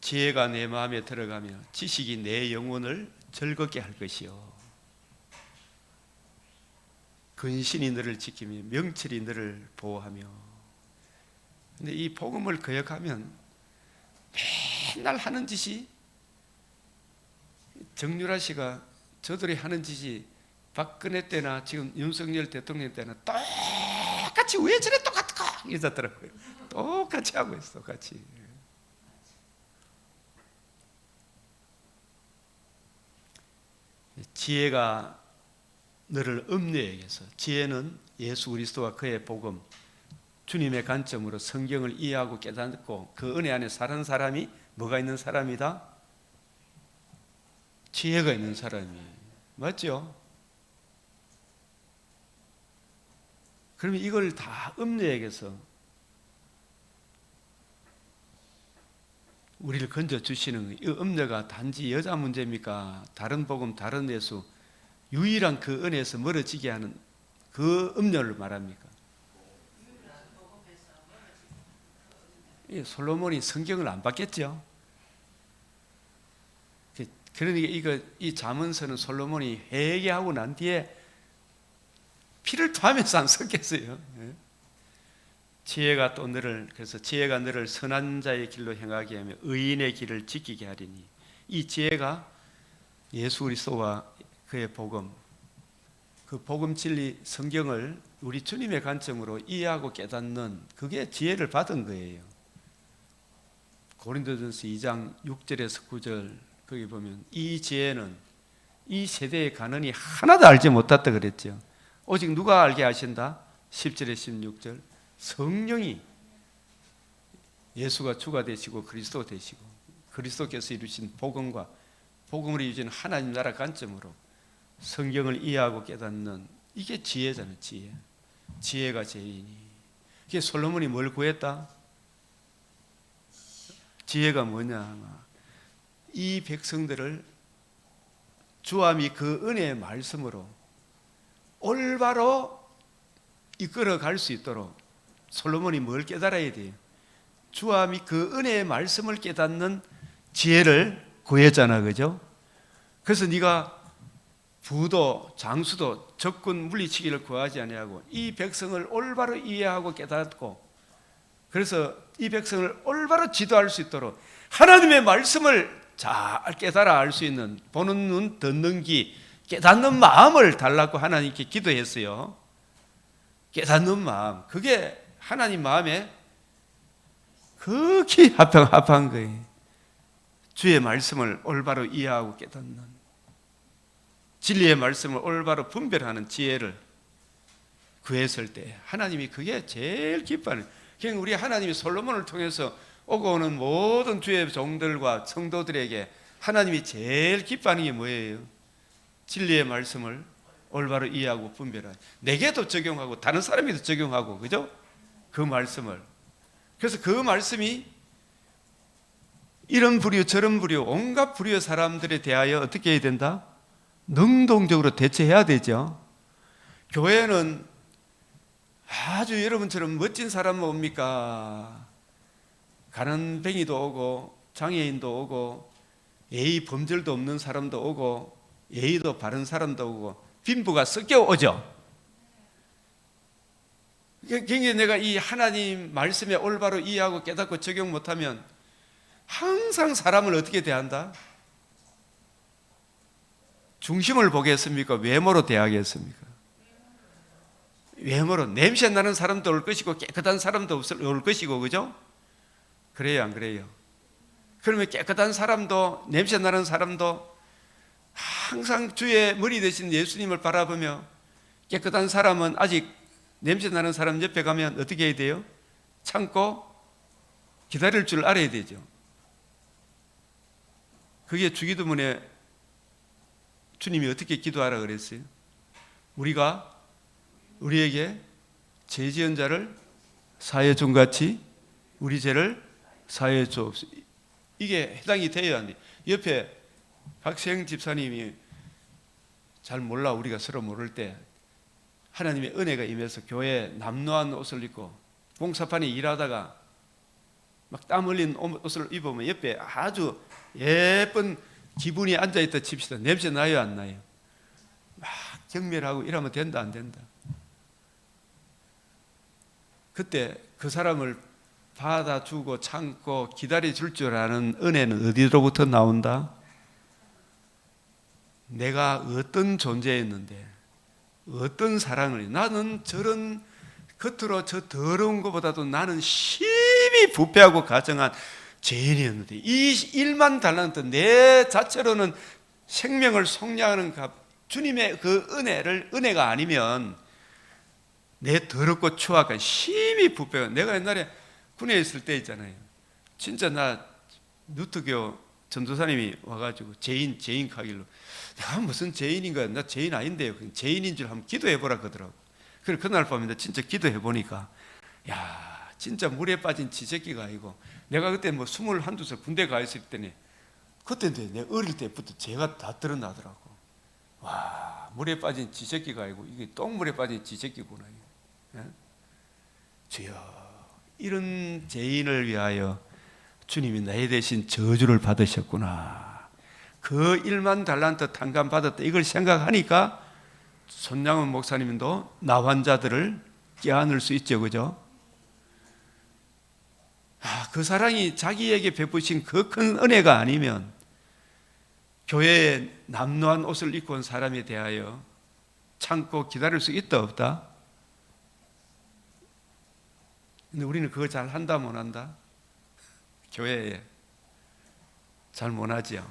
지혜가 내 마음에 들어가며 지식이 내 영혼을 즐겁게 할 것이요 근신이 너를 지키며 명철이 너를 보호하며. 근데 이 복음을 거역하면 맨날 하는 짓이, 정유라 씨가 저들이 하는 짓이 박근혜 때나 지금 윤석열 대통령 때나 똑같이 왜 저래 똑같을까 이러더라고요. 똑같이 하고 있어. 똑같이. 지혜가 너를 음료에게 해서, 지혜는 예수 그리스도와 그의 복음, 주님의 관점으로 성경을 이해하고 깨닫고 그 은혜 안에 사는 사람이 뭐가 있는 사람이다? 지혜가 있는 사람이. 맞죠? 그러면 이걸 다 음료에게서 우리를 건져주시는, 이 음료가 단지 여자 문제입니까? 다른 복음, 다른 예수, 유일한 그 은혜에서 멀어지게 하는 그 음료를 말합니까? 솔로몬이 성경을 안 봤겠죠? 그러니까 이 잠언서는 솔로몬이 회개하고 난 뒤에 피를 토하면서 안 썼겠어요. 지혜가 또 너를, 그래서 지혜가 너를 선한 자의 길로 행하게 하며 의인의 길을 지키게 하리니, 이 지혜가 예수 그리스도와 그의 복음, 그 복음 진리 성경을 우리 주님의 관점으로 이해하고 깨닫는, 그게 지혜를 받은 거예요. 고린도전서 2장 6절에서 9절 거기 보면 이 지혜는 이 세대의 가난이 하나도 알지 못했다 그랬죠. 오직 누가 알게 하신다? 10절에 16절 성령이, 예수가 주가 되시고 그리스도 되시고 그리스도께서 이루신 복음과 복음을 이루신 하나님 나라 관점으로 성경을 이해하고 깨닫는, 이게 지혜잖아요. 지혜. 지혜가 제일이니. 이게 솔로몬이 뭘 구했다? 지혜가 뭐냐? 이 백성들을 주함이 그 은혜의 말씀으로 올바로 이끌어 갈 수 있도록 솔로몬이 뭘 깨달아야 돼요? 주함이 그 은혜의 말씀을 깨닫는 지혜를 구했잖아, 그죠? 그래서 네가 부도 장수도 적군 물리치기를 구하지 아니하고 이 백성을 올바로 이해하고 깨닫고, 그래서 이 백성을 올바로 지도할 수 있도록 하나님의 말씀을 잘 깨달아 알 수 있는, 보는 눈, 듣는 귀, 깨닫는 마음을 달라고 하나님께 기도했어요. 깨닫는 마음, 그게 하나님 마음에 극히 합한 거예요. 주의 말씀을 올바로 이해하고 깨닫는, 진리의 말씀을 올바로 분별하는 지혜를 구했을 때 하나님이 그게 제일 기뻐하는. 그러니까 우리 하나님이 솔로몬을 통해서 오고 오는 모든 주의 종들과 성도들에게 하나님이 제일 기뻐하는 게 뭐예요? 진리의 말씀을 올바로 이해하고 분별하는, 내게도 적용하고 다른 사람에도 적용하고, 그죠? 그 말씀을. 그래서 그 말씀이 이런 부류 저런 부류 온갖 부류의 사람들에 대하여 어떻게 해야 된다? 능동적으로 대처해야 되죠. 교회는 아주 여러분처럼 멋진 사람 뭡니까? 가난뱅이도 오고 장애인도 오고 예의 범절도 없는 사람도 오고 예의도 바른 사람도 오고 빈부가 섞여 오죠. 그러니까 내가 이 하나님 말씀에 올바로 이해하고 깨닫고 적용 못하면 항상 사람을 어떻게 대한다? 중심을 보겠습니까? 외모로 대하겠습니까? 외모로. 냄새 나는 사람도 올 것이고 깨끗한 사람도 올 것이고, 그죠? 그래요, 안 그래요? 그러면 깨끗한 사람도 냄새 나는 사람도 항상 주의 머리 대신 예수님을 바라보며, 깨끗한 사람은 아직 냄새 나는 사람 옆에 가면 어떻게 해야 돼요? 참고 기다릴 줄 알아야 되죠. 그게 주기도문에 주님이 어떻게 기도하라 그랬어요? 우리에게 죄 지은 자를 사하여 준 같이 우리 죄를 사하여 주옵소서. 이게 해당이 돼야 하는데, 옆에 박세영 집사님이 잘 몰라, 우리가 서로 모를 때 하나님의 은혜가 임해서 교회에 남노한 옷을 입고 봉사판에 일하다가 막 땀 흘린 옷을 입으면 옆에 아주 예쁜 기분이 앉아있다 칩시다. 냄새 나요 안 나요? 막 경멸하고 이러면 된다 안 된다? 그때 그 사람을 받아주고 참고 기다려줄 줄 아는 은혜는 어디로부터 나온다? 내가 어떤 존재였는데 어떤 사랑을, 나는 저런 겉으로 저 더러운 것보다도 나는 심히 부패하고 가정한 죄인이었는데 이 1만 달란트 내 자체로는 생명을 속량하는 주님의 그 은혜가 아니면 내 더럽고 추악한 심히 부패한, 내가 옛날에 군에 있을 때 있잖아요. 진짜 나 누트교 전도사님이 와가지고 죄인 가길로, 야 무슨 죄인인가, 나 죄인 아닌데요. 죄인인 줄 한번 기도해보라 그러더라고. 그래서 그날 밤에 진짜 기도해보니까 야 진짜 물에 빠진 쥐새끼가 아니고, 내가 그때 뭐 21~22살 군대 가 있을 때니 그때인데 내 어릴 때부터 죄가 다 드러나더라고. 와 물에 빠진 쥐새끼가 아니고 이게 똥물에 빠진 쥐새끼구나. 예? 주여 이런 죄인을 위하여 주님이 나에 대신 저주를 받으셨구나. 그 1만 달란트 탕감 받았다 이걸 생각하니까 손양원 목사님도 나 환자들을 껴안을 수 있죠, 그죠? 그 사랑이 자기에게 베푸신 그 큰 은혜가 아니면 교회에 남루한 옷을 입고 온 사람에 대하여 참고 기다릴 수 있다 없다? 근데 우리는 그거 잘 한다 못 한다? 교회에 잘 못하지요.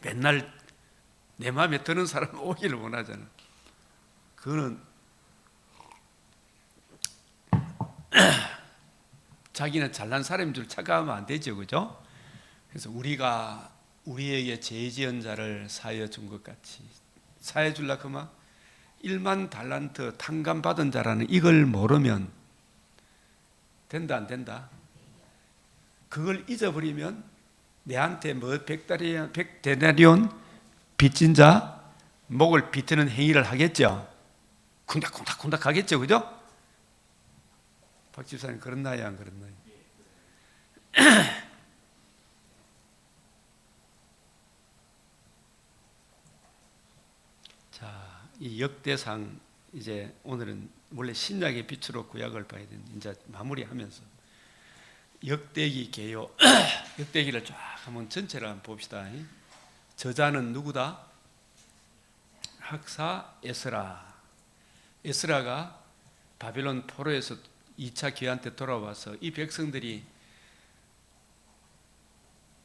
맨날 내 마음에 드는 사람 오기를 원하잖아. 그거는 자기는 잘난 사람인 줄 착각하면 안 되죠, 그죠? 그래서 우리가 우리에게 죄 지은 자를 사하여 준 것 같이 사해 줄라 그만. 1만 달란트 탕감 받은 자라는 이걸 모르면 된다 안 된다? 그걸 잊어버리면 내한테 뭐 100데나리온 빚진 자 목을 비트는 행위를 하겠죠. 쿵닥쿵닥쿵닥 하겠죠, 그죠? 박 집사님 그렇나요 안 그렇나요? 자, 이 역대상 이제 오늘은 원래 신약의 빛으로 구약을 봐야 되는데 이제 마무리하면서 역대기 개요 역대기를 쫙 한번 전체를 한번 봅시다. 저자는 누구다? 학사 에스라. 에스라가 바벨론 포로에서 2차 귀환 때 돌아와서 이 백성들이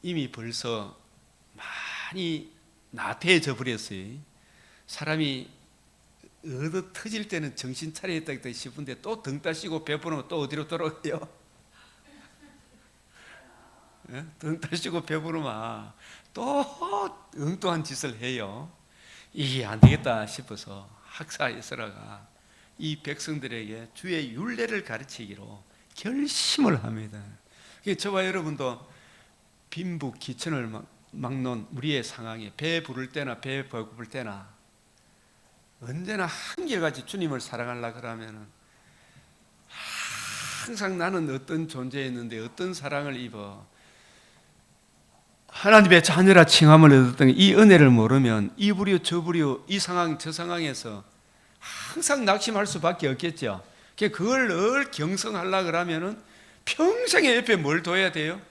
이미 벌써 많이 나태해져 버렸어요. 사람이 얻어 터질 때는 정신 차려야겠다 싶은데 또 등 따시고 배부르면 또 어디로 돌아가요? 예? 등 따시고 배부르면 또 엉뚱한 짓을 해요. 이게 안 되겠다 싶어서 학사 에스라가 이 백성들에게 주의 율례를 가르치기로 결심을 합니다. 저와 여러분도 빈부 기천을 막는 우리의 상황에 배 부를 때나 배 고플 때나 언제나 한결같이 주님을 사랑하려고 그러면 항상 나는 어떤 존재였는데 어떤 사랑을 입어 하나님의 자녀라 칭함을 얻었던 이 은혜를 모르면 이 부류 저 부류 이 상황 저 상황에서 항상 낙심할 수밖에 없겠죠. 그걸 늘 경성하려고 그러면은 평생에 옆에 뭘 둬야 돼요?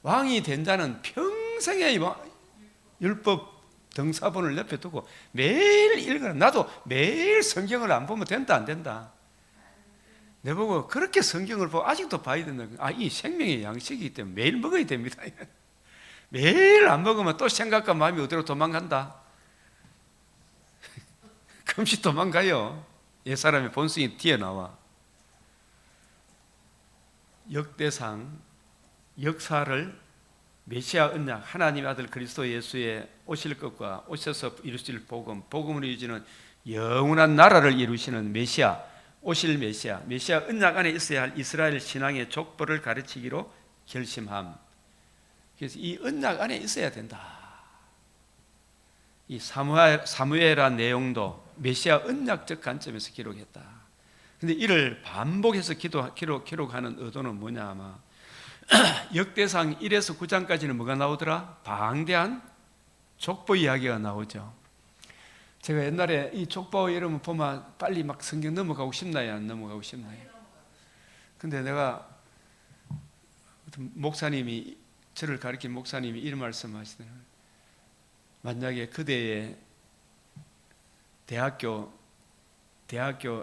왕이 된 자는 평생에 율법 등사본을 옆에 두고 매일 읽어라. 나도 매일 성경을 안 보면 된다 안 된다? 내보고 그렇게 성경을 보고 아직도 봐야 된다. 이 생명의 양식이기 때문에 매일 먹어야 됩니다. 매일 안 먹으면 또 생각과 마음이 어디로 도망간다? 금시 도망가요. 옛사람의 본성이 튀어나와. 역대상 역사를 메시아 언약 하나님의 아들 그리스도 예수의 오실 것과 오셔서 이루실 복음을 이루시는 영원한 나라를 이루시는 메시아, 오실 메시아 언약 안에 있어야 할 이스라엘 신앙의 족보를 가르치기로 결심함. 그래서 이 언약 안에 있어야 된다. 이 사무엘한 내용도 메시아 언약적 관점에서 기록했다. 근데 이를 반복해서 기록하는 의도는 뭐냐, 아마 역대상 1에서 9장까지는 뭐가 나오더라? 방대한 족보 이야기가 나오죠. 제가 옛날에 이 족보 이름을 보면 빨리 막 성경 넘어가고 싶나요? 안 넘어가고 싶나요? 근데 내가 목사님이, 저를 가르친 목사님이 이런 말씀 하시더라고요. 만약에 그대의 대학교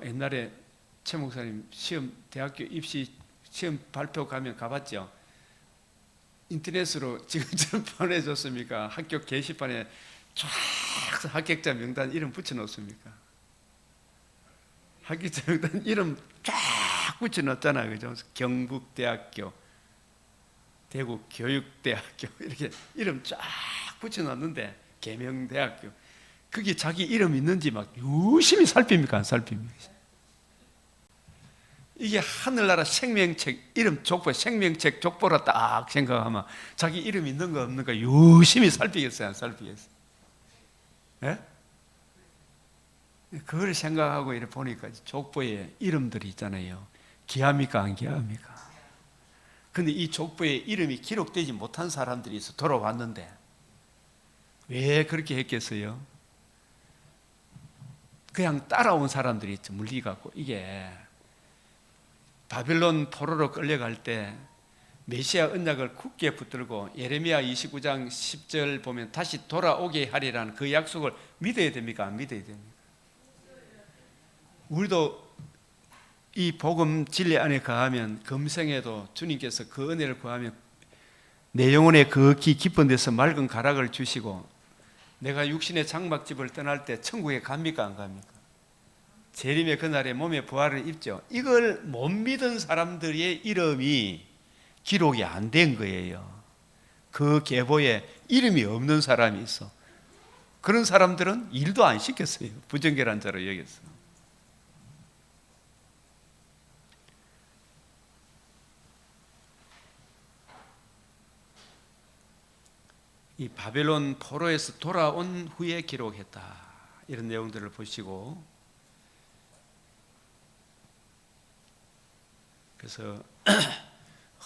옛날에 최 목사님 대학교 입시 시험 발표 가봤죠? 인터넷으로 지금처럼 보내줬습니까? 학교 게시판에 쫙 합격자 명단 이름 붙여놓습니까? 합격자 명단 이름 쫙 붙여놓잖아요, 그죠? 경북대학교, 대구교육대학교 이렇게 이름 쫙 붙여놨는데, 계명대학교, 그게 자기 이름 있는지 막 유심히 살핍니까? 안 살핍니까? 이게 하늘나라 생명책 이름 족보, 생명책 족보라 딱 생각하면 자기 이름 있는 거 없는 거 유심히 살피겠어요? 안 살피겠어요? 예? 그걸 생각하고 이렇게 보니까 족보에 이름들이 있잖아요. 귀합니까? 안 귀합니까? 근데 이 족보에 이름이 기록되지 못한 사람들이 있어 돌아왔는데 왜 그렇게 했겠어요? 그냥 따라온 사람들이 있죠. 물리갖고. 이게 바벨론 포로로 끌려갈 때 메시아 언약을 굳게 붙들고 예레미야 29장 10절 보면 다시 돌아오게 하리라는 그 약속을 믿어야 됩니까? 안 믿어야 됩니까? 우리도 이 복음 진리 안에 거하면 금생에도 주님께서 그 은혜를 구하면 내 영혼의 그 깊은 데서 맑은 가락을 주시고 내가 육신의 장막집을 떠날 때 천국에 갑니까? 안 갑니까? 재림의 그날에 몸의 부활을 입죠. 이걸 못 믿은 사람들의 이름이 기록이 안 된 거예요. 그 계보에 이름이 없는 사람이 있어. 그런 사람들은 일도 안 시켰어요. 부정결한 자로 여겼어. 이 바벨론 포로에서 돌아온 후에 기록했다. 이런 내용들을 보시고, 그래서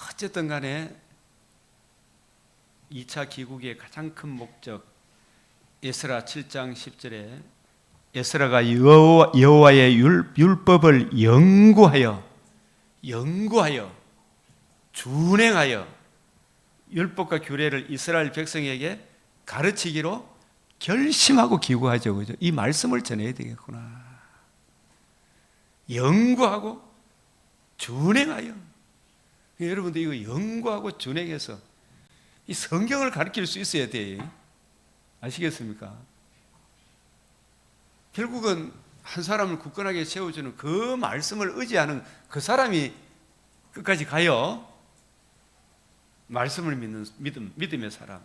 어쨌든 간에 2차 기국의 가장 큰 목적, 에스라 7장 10절에 에스라가 여호와의 율법을 연구하여 준행하여 율법과 규례를 이스라엘 백성에게 가르치기로 결심하고 기구하죠. 그죠? 이 말씀을 전해야 되겠구나. 연구하고 준행하여. 여러분들 이거 연구하고 준행해서 이 성경을 가르칠 수 있어야 돼. 아시겠습니까? 결국은 한 사람을 굳건하게 세워주는 그 말씀을 의지하는 그 사람이 끝까지 가요. 말씀을 믿는 믿음의 사람.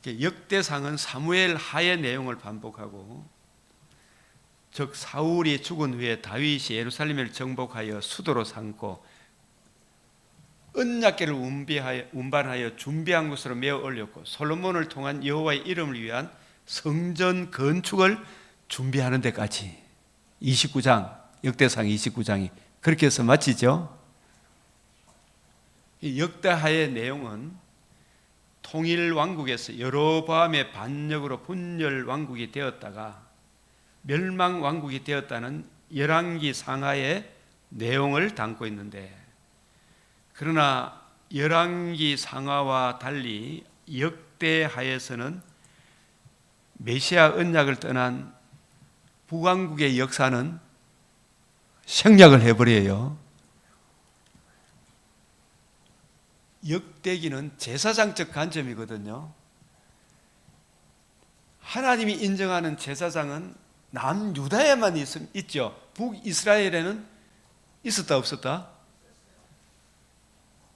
역대상은 사무엘 하의 내용을 반복하고, 즉 사울이 죽은 후에 다윗이 예루살렘을 정복하여 수도로 삼고 언약궤를 운반하여 준비한 것으로 메어 올렸고, 솔로몬을 통한 여호와의 이름을 위한 성전 건축을 준비하는 데까지 29장, 역대상 29장이 그렇게 해서 마치죠. 이 역대하의 내용은 통일 왕국에서 여로보암의 반역으로 분열 왕국이 되었다가 멸망 왕국이 되었다는 열왕기 상하의 내용을 담고 있는데, 그러나 열왕기 상하와 달리 역대하에서는 메시아 언약을 떠난 북왕국의 역사는 생략을 해버려요. 역대기는 제사장적 관점이거든요. 하나님이 인정하는 제사장은 남유다에만 있죠. 북이스라엘에는 있었다 없었다?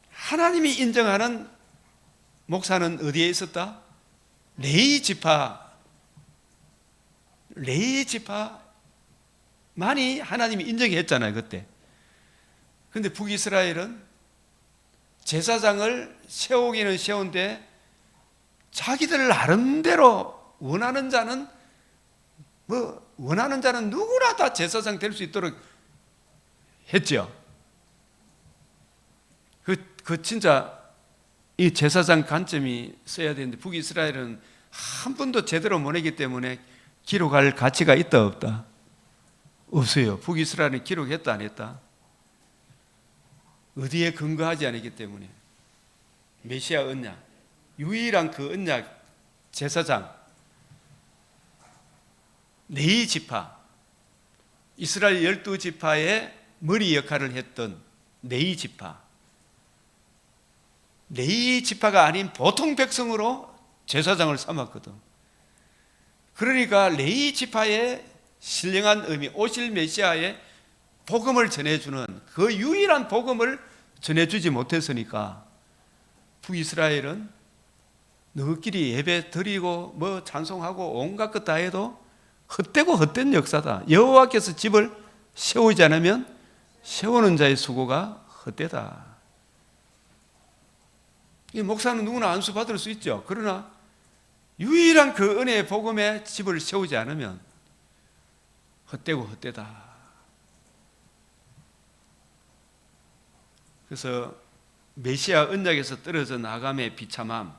하나님이 인정하는 목사는 어디에 있었다? 레위 지파만이 하나님이 인정했잖아요, 그때. 근데 북이스라엘은 제사장을 세우기는 세운데 자기들 나름대로 원하는 자는 뭐 원하는 자는 누구나 다 제사장 될 수 있도록 했죠. 그 진짜 이 제사장 관점이 써야 되는데 북이스라엘은 한 번도 제대로 못 했기 때문에 기록할 가치가 있다 없다? 없어요. 북이스라엘은 기록했다 안 했다? 어디에 근거하지 않았기 때문에. 메시아 언약, 유일한 그 언약 제사장 네이 지파, 이스라엘 12지파의 머리 역할을 했던 네이 지파, 네이 지파가 아닌 보통 백성으로 제사장을 삼았거든. 그러니까 레위 지파의 신령한 의미, 오실 메시아의 복음을 전해주는 그 유일한 복음을 전해주지 못했으니까 북이스라엘은 너희끼리 예배 드리고 뭐 찬송하고 온갖 것 다 해도 헛되고 헛된 역사다. 여호와께서 집을 세우지 않으면 세우는 자의 수고가 헛되다. 이 목사는 누구나 안수 받을 수 있죠. 그러나 유일한 그 은혜의 복음의 집을 세우지 않으면 헛되고 헛되다. 그래서 메시아 언약에서 떨어져 나감의 비참함,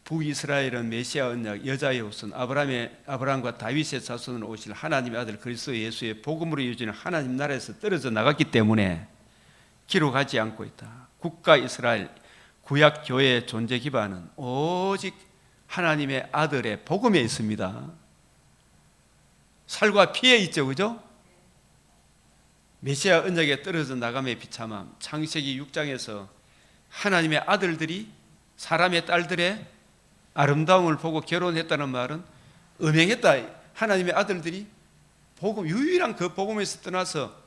북이스라엘은 메시아 언약 여자의 후손 아브라함과 다윗의 자손으로 오실 하나님의 아들 그리스도 예수의 복음으로 이어지는 하나님 나라에서 떨어져 나갔기 때문에 기록하지 않고 있다. 국가 이스라엘 구약 교회의 존재 기반은 오직 하나님의 아들의 복음에 있습니다. 살과 피에 있죠, 그죠? 메시아 언약에 떨어져 나감의 비참함, 창세기 6장에서 하나님의 아들들이 사람의 딸들의 아름다움을 보고 결혼했다는 말은 음행했다. 하나님의 아들들이 복음, 유일한 그 복음에서 떠나서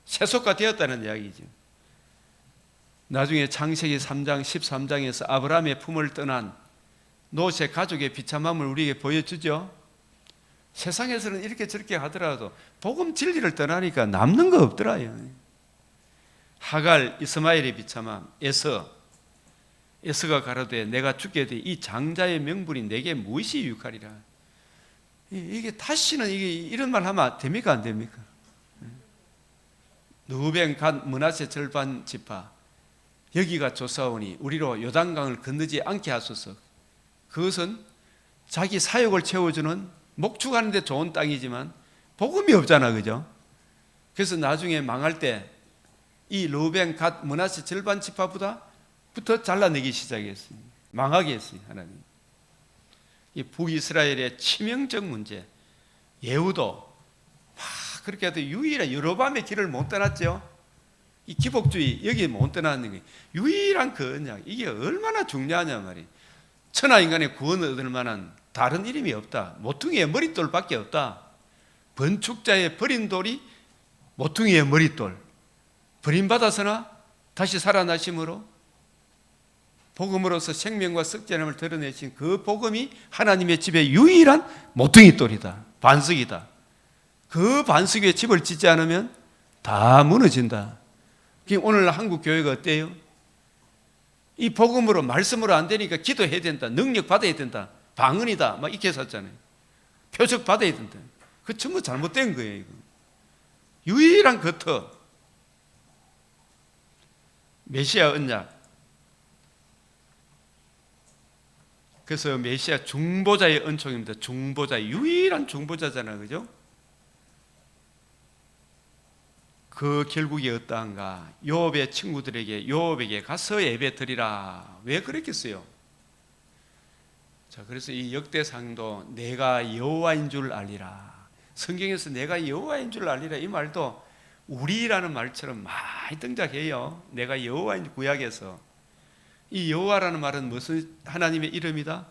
세속화 되었다는 이야기죠. 나중에 창세기 3장 13장에서 아브라함의 품을 떠난 롯의 가족의 비참함을 우리에게 보여주죠. 세상에서는 이렇게 저렇게 하더라도 복음 진리를 떠나니까 남는 거 없더라요. 하갈, 이스마엘의 비참함, 에서가 가로되 내가 죽게 돼 이 장자의 명분이 내게 무엇이 유익하리라. 이게 다시는 이런 말 하면 됩니까 안 됩니까? 루벤, 갓, 므낫세 절반 지파 여기가 조사오니 우리로 요단강을 건너지 않게 하소서. 그것은 자기 사욕을 채워주는 목축하는 데 좋은 땅이지만 복음이 없잖아, 그죠? 그래서 나중에 망할 때 이 루벤, 갓, 므낫세 절반 지파부터 잘라내기 시작했어요. 망하게 했어요, 하나님. 이 북이스라엘의 치명적 문제, 예후도 막 그렇게 해도 유일한 여로보암의 길을 못 떠났죠. 이 기복주의 여기 못 떠나는 거예요. 유일한 그 언약, 이게 얼마나 중요하냐 말이에요. 천하 인간의 구원을 얻을 만한 다른 이름이 없다. 모퉁이의 머릿돌밖에 없다. 번축자의 버린 돌이 모퉁이의 머릿돌. 버림받아서나 다시 살아나심으로 복음으로서 생명과 썩지 않음을 드러내신 그 복음이 하나님의 집의 유일한 모퉁이 돌이다. 반석이다. 그 반석 위에 집을 짓지 않으면 다 무너진다. 오늘 한국 교회가 어때요? 이 복음으로 말씀으로 안 되니까 기도해야 된다. 능력 받아야 된다. 방언이다. 막 이렇게 했었잖아요. 표적 받아야 된다. 그 전부 잘못된 거예요. 이거. 유일한 겉터 메시아 언약. 그래서 메시아 중보자의 은총입니다. 중보자, 유일한 중보자잖아요, 그죠? 그 결국이 어떠한가? 요업의 친구들에게 요업에게 가서 예배 드리라. 왜 그랬겠어요? 자, 그래서 이 역대상도 내가 여호와인 줄 알리라. 성경에서 내가 여호와인 줄 알리라 이 말도 우리라는 말처럼 많이 등장해요. 내가 여호와인 구약에서 이 여호와라는 말은 무슨 하나님의 이름이다?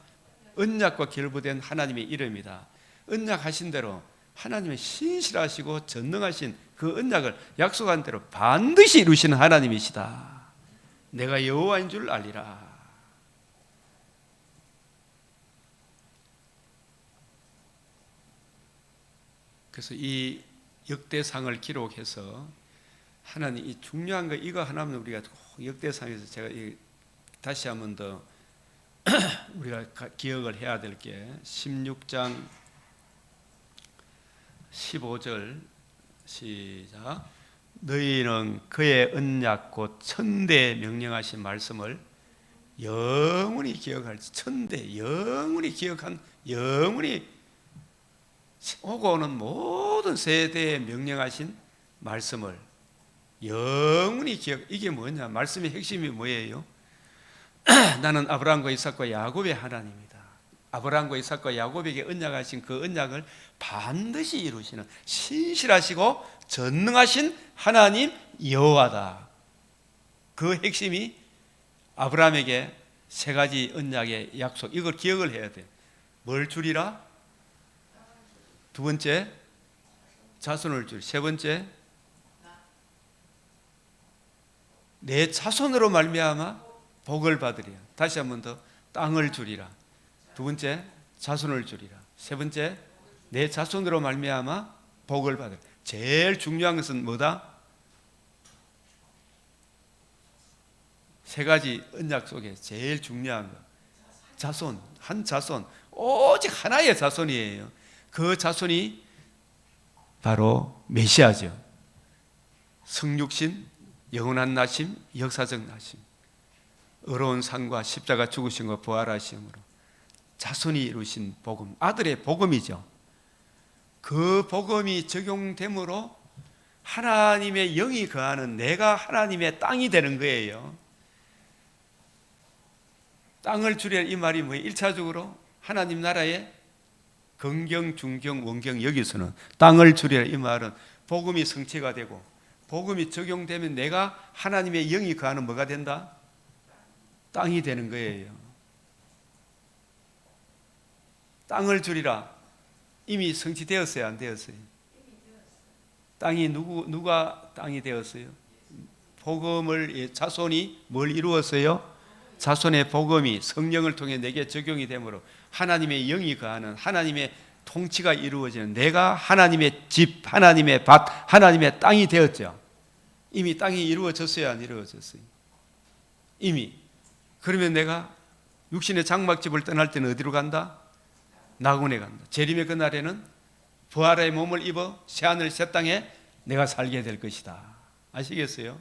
언약과 결부된 하나님의 이름이다. 언약하신 대로 하나님의 신실하시고 전능하신 그 언약을 약속한 대로 반드시 이루시는 하나님이시다. 내가 여호와인 줄 알리라. 그래서 이 역대상을 기록해서 하나님 이 중요한 거 이거 하나면 우리가 역대상에서 제가 다시 한 번 더 우리가 기억을 해야 될 게 16장 15절 시작. 너희는 그의 언약 곧 천대 명령하신 말씀을 영원히 기억할지. 천대 영원히 기억한, 영원히 오고 오는 모든 세대에 명령하신 말씀을 영원히 기억. 이게 뭐냐? 말씀의 핵심이 뭐예요? 나는 아브라함과 이삭과 야곱의 하나님이다. 아브라함과 이삭과 야곱에게 언약하신 그 언약을 반드시 이루시는 신실하시고 전능하신 하나님 여호와다. 그 핵심이 아브라함에게 세 가지 언약의 약속, 이걸 기억을 해야 돼. 뭘 주리라? 두 번째, 자손을 주리. 세 번째, 내 자손으로 말미암아 복을 받으리라. 다시 한 번 더, 땅을 주리라. 두 번째, 자손을 주리라. 세 번째, 내 자손으로 말미암아 복을 받으리라. 제일 중요한 것은 뭐다? 세 가지 언약 속에 제일 중요한 것, 자손, 한 자손, 오직 하나의 자손이에요. 그 자손이 바로 메시아죠. 성육신, 영원한 나심, 역사적 나심, 어려운 삶과 십자가 죽으심과 부활하심으로 자손이 이루신 복음, 아들의 복음이죠. 그 복음이 적용됨으로 하나님의 영이 거하는 내가 하나님의 땅이 되는 거예요. 땅을 주리라 이 말이 뭐예요? 1차적으로 하나님 나라의 건경, 중경, 원경, 여기서는 땅을 주리라 이 말은 복음이 성취가 되고 복음이 적용되면 내가 하나님의 영이 거하는 뭐가 된다? 땅이 되는 거예요. 땅을 주리라 이미 성취되었어요, 안 되었어요? 땅이 누가 땅이 되었어요? 복음을, 자손이 뭘 이루었어요? 자손의 복음이 성령을 통해 내게 적용이 되므로 하나님의 영이 거하는 하나님의 통치가 이루어지는 내가 하나님의 집, 하나님의 밭, 하나님의 땅이 되었죠. 이미 땅이 이루어졌어요, 안 이루어졌어요? 이미. 그러면 내가 육신의 장막집을 떠날 때는 어디로 간다? 낙원에 간다. 재림의 그날에는 부활의 몸을 입어 새하늘 새 땅에 내가 살게 될 것이다. 아시겠어요?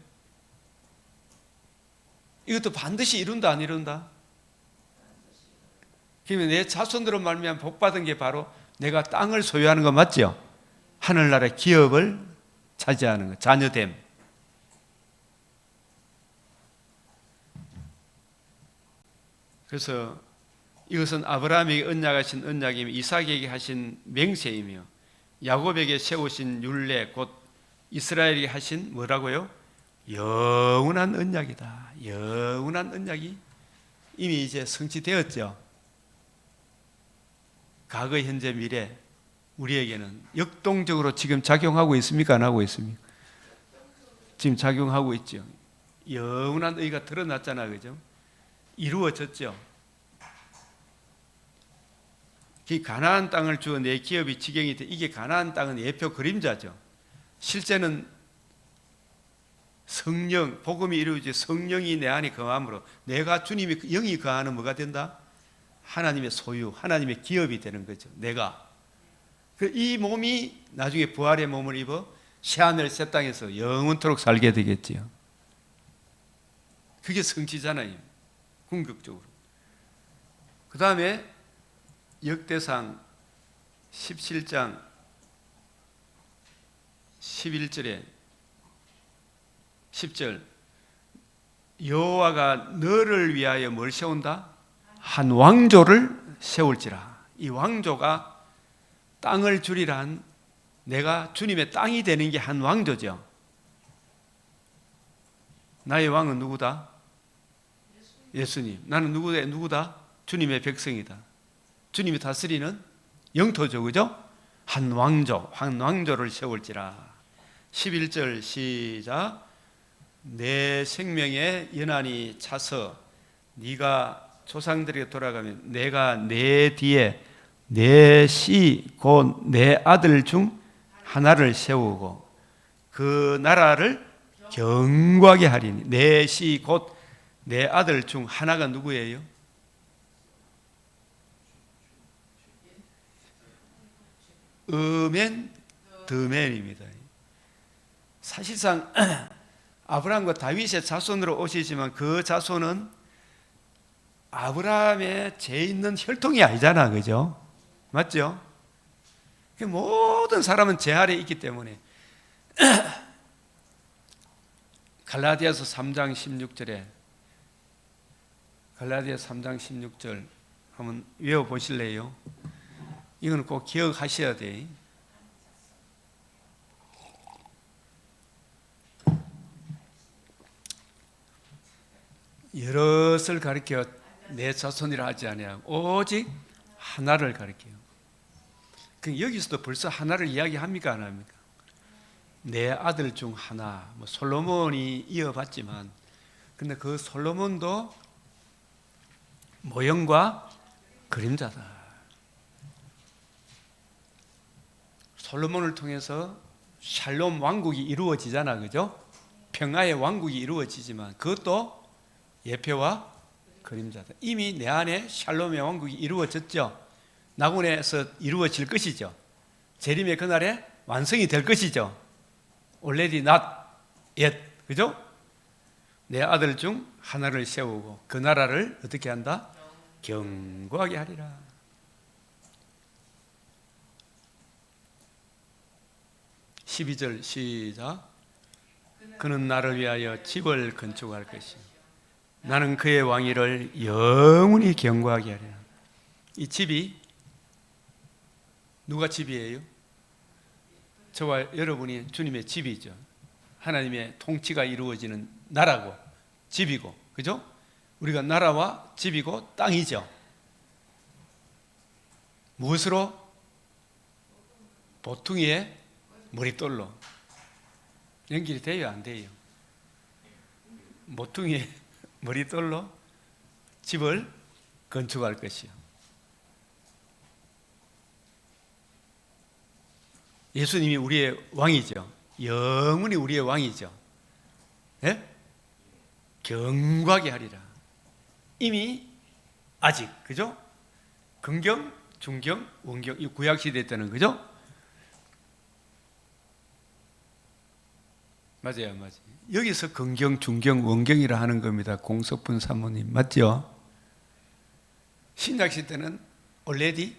이것도 반드시 이룬다, 안 이룬다? 그러면 내 자손으로 말미암아 복 받은 게 바로 내가 땅을 소유하는 거 맞죠? 하늘나라의 기업을 차지하는 거, 자녀됨. 그래서 이것은 아브라함에게 언약하신 언약이며 이삭에게 하신 맹세이며 야곱에게 세우신 율례 곧 이스라엘에게 하신 뭐라고요? 영원한 언약이다. 영원한 언약이 이미 이제 성취되었죠. 과거, 현재, 미래 우리에게는 역동적으로 지금 작용하고 있습니까? 안 하고 있습니까? 지금 작용하고 있죠. 영원한 의가 드러났잖아, 그죠? 이루어졌죠. 가나안 땅을 주어 내 기업이 지경이 돼. 이게 가나안 땅은 예표 그림자죠. 실제는 성령, 복음이 이루어지 성령이 내 안에 거함으로 내가 주님의 영이 거하는 뭐가 된다? 하나님의 소유, 하나님의 기업이 되는 거죠. 내가. 이 몸이 나중에 부활의 몸을 입어 새하늘 새 땅에서 영원토록 살게 되겠지요. 그게 성취잖아요. 궁극적으로. 그 다음에 역대상 17장 11절에 10절 여호와가 너를 위하여 뭘 세운다? 한 왕조를 세울지라. 이 왕조가 땅을 주리란 내가 주님의 땅이 되는 게 한 왕조죠. 나의 왕은 누구다? 예수님. 나는 누구다? 주님의 백성이다. 주님이 다스리는 영토죠, 그죠? 한 왕조를 세울지라. 11절 시작. 내 생명의 연한이 차서 네가 조상들에게 돌아가면 내가 내 뒤에 내 씨 곧 내 아들 중 하나를 세우고 그 나라를 견고하게 하리니. 내 씨 곧 내 아들 중 하나가 누구예요? 어멘 드맨입니다. 사실상 아브라함과 다윗의 자손으로 오시지만 그 자손은 아브라함의 죄 있는 혈통이 아니잖아, 그죠? 맞죠? 모든 사람은 죄 아래 있기 때문에 갈라디아서 3장 16절에 갈라디아 3장 16절 한번 외워보실래요? 이건 꼭 기억하셔야 돼. 여럿을 가리켜 내 자손이라 하지 아니하고 오직 하나를 가리켜요. 여기서도 벌써 하나를 이야기합니까 안 합니까? 내 아들 중 하나, 솔로몬이 이어봤지만, 근데 그 솔로몬도 모형과 그림자다. 솔로몬을 통해서 샬롬 왕국이 이루어지잖아, 그죠? 평화의 왕국이 이루어지지만 그것도 예표와 그림자다. 이미 내 안에 샬롬의 왕국이 이루어졌죠. 나군에서 이루어질 것이죠. 재림의 그날에 완성이 될 것이죠. Already not yet, 그죠? 내 아들 중 하나를 세우고 그 나라를 어떻게 한다? 견고하게 하리라. (12절) 시작. 그는 나를 위하여 집을 건축할 것이요 나는 그의 왕위를 영원히 견고하게 하리라. 이 집이 누가 집이에요? 저와 여러분이 주님의 집이죠. 하나님의 통치가 이루어지는 나라고 집이고, 그죠? 우리가 나라와 집이고 땅이죠. 무엇으로? 보퉁이의 머릿돌로. 연결이 돼요, 안 돼요? 모퉁이의 머릿돌로 집을 건축할 것이요. 예수님이 우리의 왕이죠. 영원히 우리의 왕이죠. 예? 견고하게 하리라. 이미 아직, 그죠? 긍경, 중경, 원경, 이 구약시대 때는, 그죠? 맞아요, 맞아요. 여기서 긍경, 중경, 원경이라 하는 겁니다. 공석분 사모님, 맞죠? 신약시대 때는 already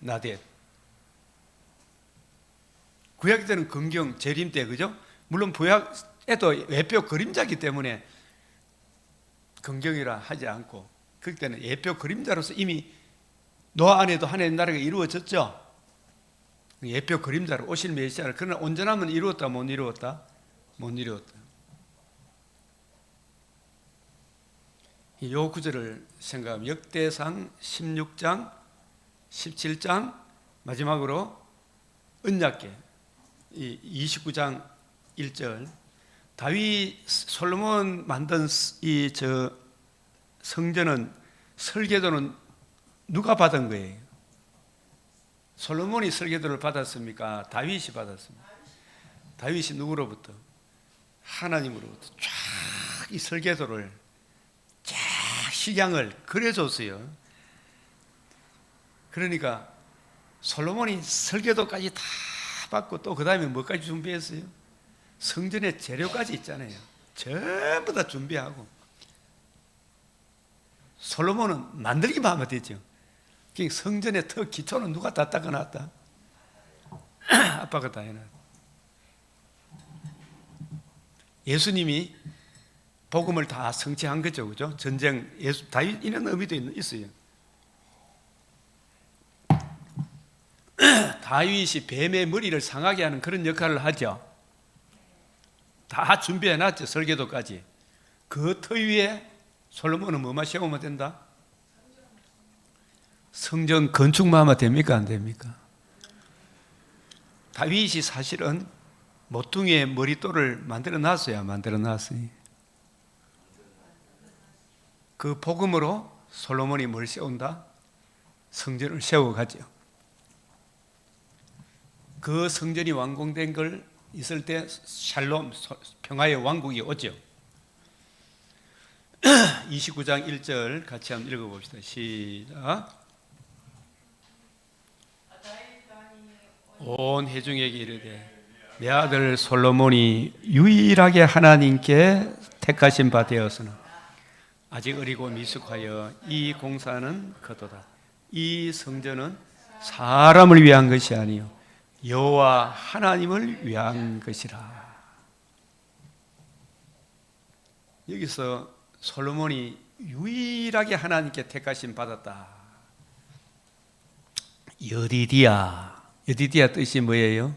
not yet. 구약 때는 긍경, 재림 때, 그죠? 물론 구약에도 예표 그림자이기 때문에 긍경이라 하지 않고, 그때는 예표 그림자로서 이미 노아 안에도 하나님 나라가 이루어졌죠. 예표 그림자로 오실 메시아를. 그러나 온전하면 이루었다, 못 이루었다? 못 이루었다. 이 구절을 생각하면 역대상 16장, 17장, 마지막으로 언약궤 이 29장 1절, 다윗 솔로몬 만든 이 성전은, 설계도는 누가 받은 거예요? 솔로몬이 설계도를 받았습니까? 다윗이 받았습니까? 다윗이 누구로부터? 하나님으로부터 쫙 이 설계도를, 쫙 식양을 그려줬어요. 그러니까 솔로몬이 설계도까지 다 받고 또 그 다음에 뭐까지 준비했어요? 성전의 재료까지 있잖아요. 전부 다 준비하고. 솔로몬은 만들기만 하면 되죠. 성전의 터 기초는 누가 다 닦아놨다? 아빠가 다 해놨다. 예수님이 복음을 다 성취한 거죠, 그죠? 전쟁, 다윗 이런 의미도 있어요. 다윗이 뱀의 머리를 상하게 하는 그런 역할을 하죠. 다 준비해놨죠, 설계도까지. 그 터 위에 솔로몬은 뭐만 세우면 된다? 성전 건축만 하면 됩니까, 안 됩니까? 다윗이 사실은 모퉁이의 머릿돌을 만들어 놨어요, 만들어 놨어요. 그 복음으로 솔로몬이 뭘 세운다? 성전을 세워가죠. 그 성전이 완공된 걸 있을 때 샬롬, 평화의 왕국이 오죠. 29장 1절 같이 한번 읽어봅시다. 시작. 온 회중에게 이르되 내 아들 솔로몬이 유일하게 하나님께 택하신 바 되었으나 아직 어리고 미숙하여 이 공사는 거도다. 이 성전은 사람을 위한 것이 아니요 여호와 하나님을 위한 것이라. 여기서 솔로몬이 유일하게 하나님께 택하심 받았다. 여디디야 뜻이 뭐예요?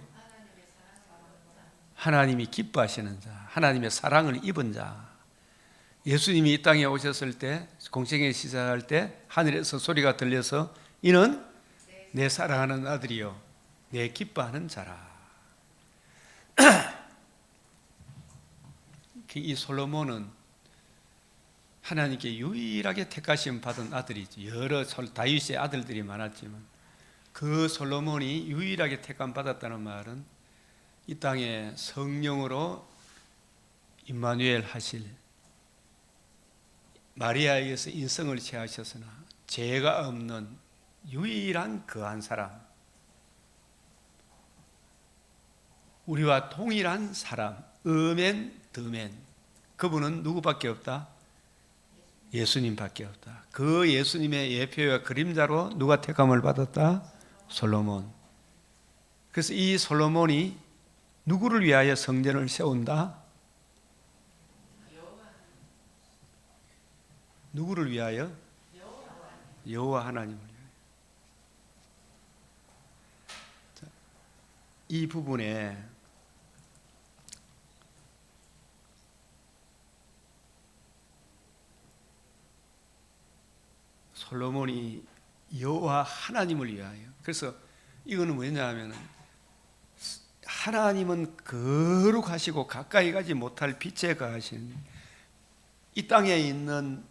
하나님이 기뻐하시는 자, 하나님의 사랑을 입은 자. 예수님이 이 땅에 오셨을 때, 공생애 시작할 때 하늘에서 소리가 들려서 이는 내 사랑하는 아들이요 내 기뻐하는 자라. 이 솔로몬은 하나님께 유일하게 택하심 받은 아들이죠. 여러 다윗의 아들들이 많았지만 그 솔로몬이 유일하게 택함 받았다는 말은 이 땅에 성령으로 임마누엘 하실 마리아에게서 인성을 취하셨으나 죄가 없는 유일한 그 한 사람, 우리와 동일한 사람, 어멘 드멘, 그분은 누구밖에 없다? 예수님밖에 없다. 그 예수님의 예표와 그림자로 누가 택함을 받았다? 솔로몬. 그래서 이 솔로몬이 누구를 위하여 성전을 세운다? 누구를 위하여? 여호와 하나님을 위하여. 자, 이 부분에 솔로몬이 여호와 하나님을 위하여. 그래서 이거는 뭐냐면 하나님은 거룩하시고 가까이 가지 못할 빛에 가신 이 땅에 있는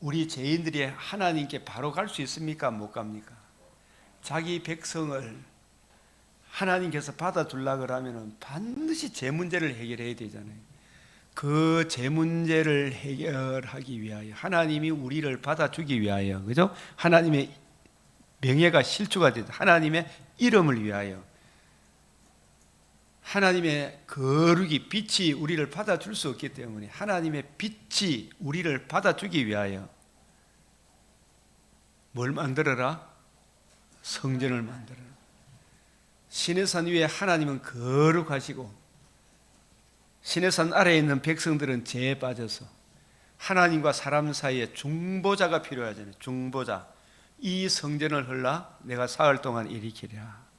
우리 죄인들이 하나님께 바로 갈 수 있습니까? 못 갑니까? 자기 백성을 하나님께서 받아주려고 하면 반드시 죄 문제를 해결해야 되잖아요. 그 죄 문제를 해결하기 위하여 하나님이 우리를 받아주기 위하여, 그죠? 하나님의 명예가 실추가 되다. 하나님의 이름을 위하여, 하나님의 거룩이 빛이 우리를 받아줄 수 없기 때문에 하나님의 빛이 우리를 받아주기 위하여 뭘 만들어라? 성전을 만들어라. 신의 산 위에 하나님은 거룩하시고 신의 산 아래에 있는 백성들은 죄에 빠져서 하나님과 사람 사이에 중보자가 필요하잖아요. 중보자. 이 성전을 헐라 내가 사흘 동안 일으키랴.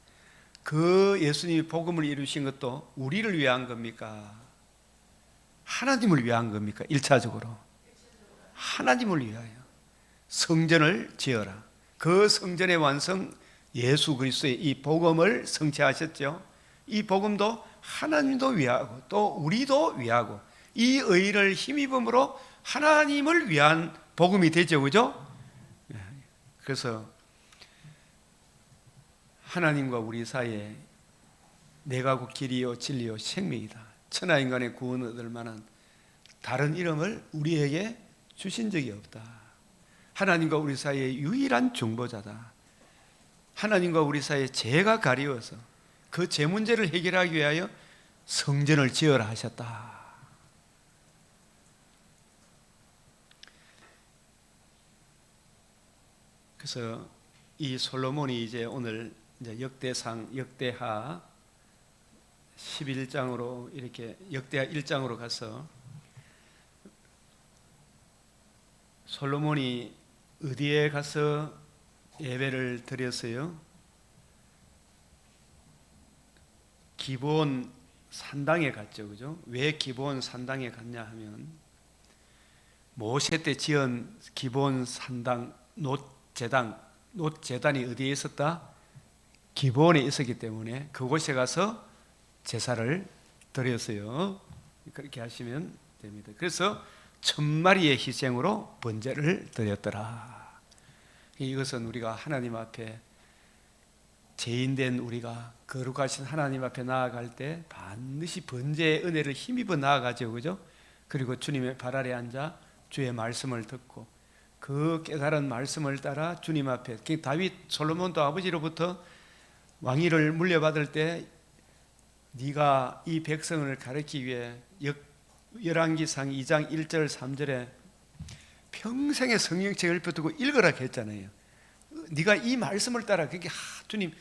그 예수님이 복음을 이루신 것도 우리를 위한 겁니까? 하나님을 위한 겁니까? 1차적으로 하나님을 위하여 성전을 지어라. 그 성전의 완성 예수 그리스도의 이 복음을 성취하셨죠. 이 복음도 하나님도 위하고 또 우리도 위하고 이 의를 힘입음으로 하나님을 위한 복음이 되죠. 그죠? 그래서 하나님과 우리 사이에 내가 곧 길이요 진리요 생명이다. 천하인간의 구원 얻을 만한 다른 이름을 우리에게 주신 적이 없다. 하나님과 우리 사이에 유일한 중보자다. 하나님과 우리 사이에 죄가 가리워서 그 죄 문제를 해결하기 위하여 성전을 지어라 하셨다. 그래서 이 솔로몬이 이제 오늘 이제 역대하 11장으로 이렇게 역대하 1장으로 가서 솔로몬이 어디에 가서 예배를 드렸어요? 기브온 산당에 갔죠. 그죠? 왜 기브온 산당에 갔냐 하면 모세 때 지은 기브온 산당 놋제단이 어디에 있었다? 기브온에 있었기 때문에 그곳에 가서 제사를 드렸어요. 그렇게 하시면 됩니다. 그래서 1000마리의 희생으로 번제를 드렸더라. 이것은 우리가 하나님 앞에 죄인된 우리가 거룩하신 하나님 앞에 나아갈 때 반드시 번제의 은혜를 힘입어 나아가죠. 그죠? 그리고 주님의 발 아래 앉아 주의 말씀을 듣고 그 깨달은 말씀을 따라 주님 앞에 다윗 솔로몬도 아버지로부터 왕위를 물려받을 때 네가 이 백성을 가르치기 위해 열왕기상 2장 1절 3절에 평생의 성경책을 펴두고 읽으라 했잖아요. 네가 이 말씀을 따라. 그게 주님,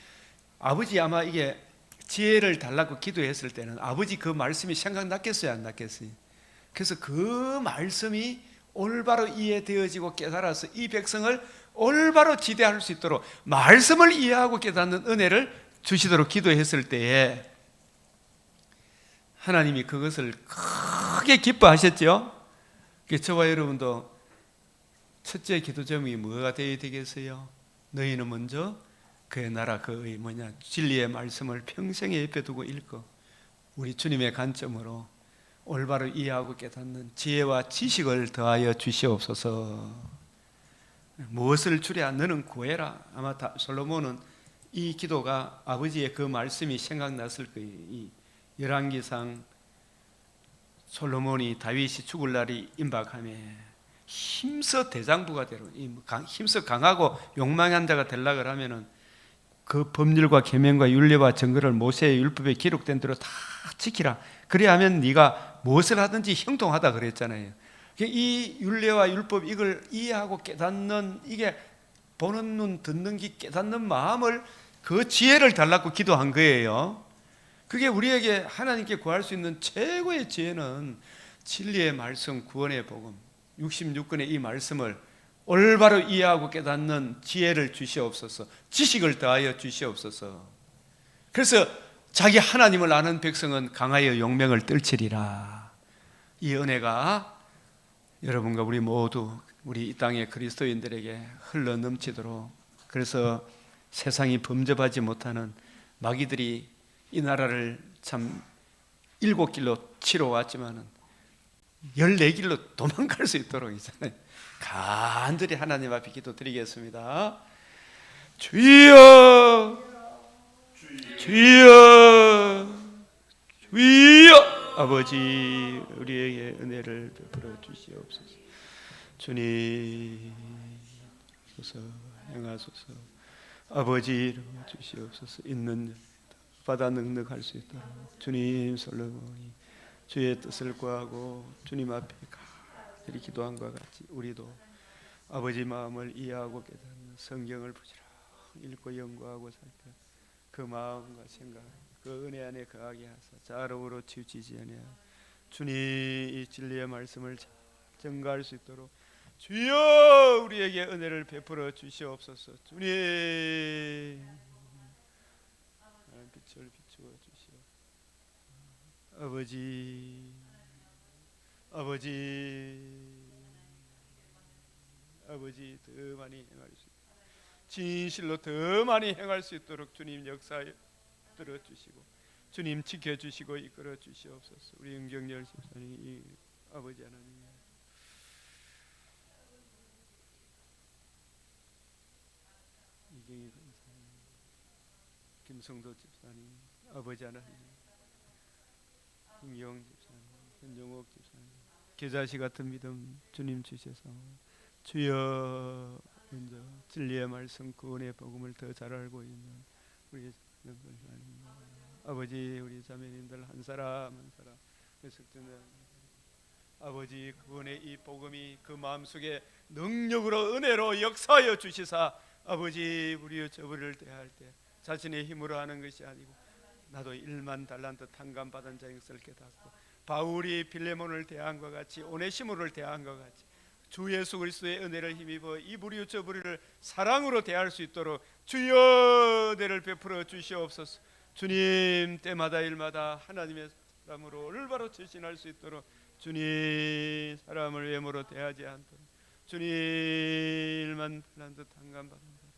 아버지 아마 이게 지혜를 달라고 기도했을 때는 아버지 그 말씀이 생각났겠어요, 안 났겠어요? 그래서 그 말씀이 올바로 이해되어지고 깨달아서 이 백성을 올바로 지대할 수 있도록 말씀을 이해하고 깨닫는 은혜를 주시도록 기도했을 때에 하나님이 그것을 크게 기뻐하셨죠. 저와 여러분도 첫째 기도 제목이 뭐가 되어야 되겠어요? 너희는 먼저 그의 나라, 그의 진리의 말씀을 평생에 옆에 두고 읽고 우리 주님의 관점으로 올바로 이해하고 깨닫는 지혜와 지식을 더하여 주시옵소서. 무엇을 주랴 너는 구해라. 아마 솔로몬은 이 기도가 아버지의 그 말씀이 생각났을 거예요. 이 열왕기상 솔로몬이 다윗이 죽을 날이 임박하며 힘써 대장부가 되로 힘써 강하고 용맹한 자가 되려고 하면은 그 법률과 계명과 율례와 정거를 모세의 율법에 기록된 대로 다 지키라. 그래야 하면 네가 무엇을 하든지 형통하다 그랬잖아요. 이 율례와 율법 이걸 이해하고 깨닫는, 이게 보는 눈 듣는 귀 깨닫는 마음을, 그 지혜를 달라고 기도한 거예요. 그게 우리에게 하나님께 구할 수 있는 최고의 지혜는 진리의 말씀, 구원의 복음, 66권의 이 말씀을 올바로 이해하고 깨닫는 지혜를 주시옵소서. 지식을 더하여 주시옵소서. 그래서 자기 하나님을 아는 백성은 강하여 용맹을 떨치리라. 이 은혜가 여러분과 우리 모두, 우리 이 땅의 그리스도인들에게 흘러 넘치도록, 그래서 세상이 범접하지 못하는 마귀들이 이 나라를 참 7길로 치러 왔지만은 14길로 도망갈 수 있도록 있잖아요. 간절히 하나님 앞에 기도드리겠습니다. 주여, 주여, 주여. 아버지, 우리에게 은혜를 베풀어 주시옵소서. 주님, 행하소서. 아버지, 주시옵소서. 있는 바다 넉넉할 수 있도록 주님, 솔로몬이 주의 뜻을 구하고 주님 앞에 간절히 기도한 것과 같이 우리도 아버지 마음을 이해하고 깨닫는 성경을 부지런히 읽고 연구하고 살펴 그 마음과 생각, 그 은혜 안에 거하게 하사 자로우로 치우치지 아니하여 주님 이 진리의 말씀을 잘 증거할 수 있도록 주여 우리에게 은혜를 베풀어 주시옵소서. 주님 빛을 비추어 주시오. 아버지, 아버지 더 많이 행할 수 있도록, 진실로 더 많이 행할 수 있도록 주님 역사에 들어주시고 주님 지켜주시고 이끌어 주시옵소서. 우리 은경열 집사님, 이 아버지 하나님, 이경희 권사님, 김성도 집사님, 아버지 하나님, 김경 집사님, 현정옥 집사님, 계자씨 같은 믿음 주님 주셔서 주여 먼저 진리의 말씀, 구원의 복음을 더 잘 알고 있는 우리 권사님, 아버지 우리 자매님들 한 사람 한 사람 석전자 아버지 구원의 이 복음이 그 마음속에 능력으로 은혜로 역사하여 주시사 아버지 우리의 저버를 대할 때 자신의 힘으로 하는 것이 아니고 나도 1만 달란트 탕감받은 자인 것을 깨닫고 바울이 빌레몬을 대한 것 같이 오네시모를 대한 것 같이 주 예수 그리스도의 은혜를 힘입어 이 무리의 저버리를 사랑으로 대할 수 있도록 주여 은혜를 베풀어 주시옵소서. 주님 때마다 일마다 하나님의 사람으로 올바로 전신할 수 있도록 주님 사람을 외모로 대하지 않도록 주님 1만 달란트 탕감받은 자를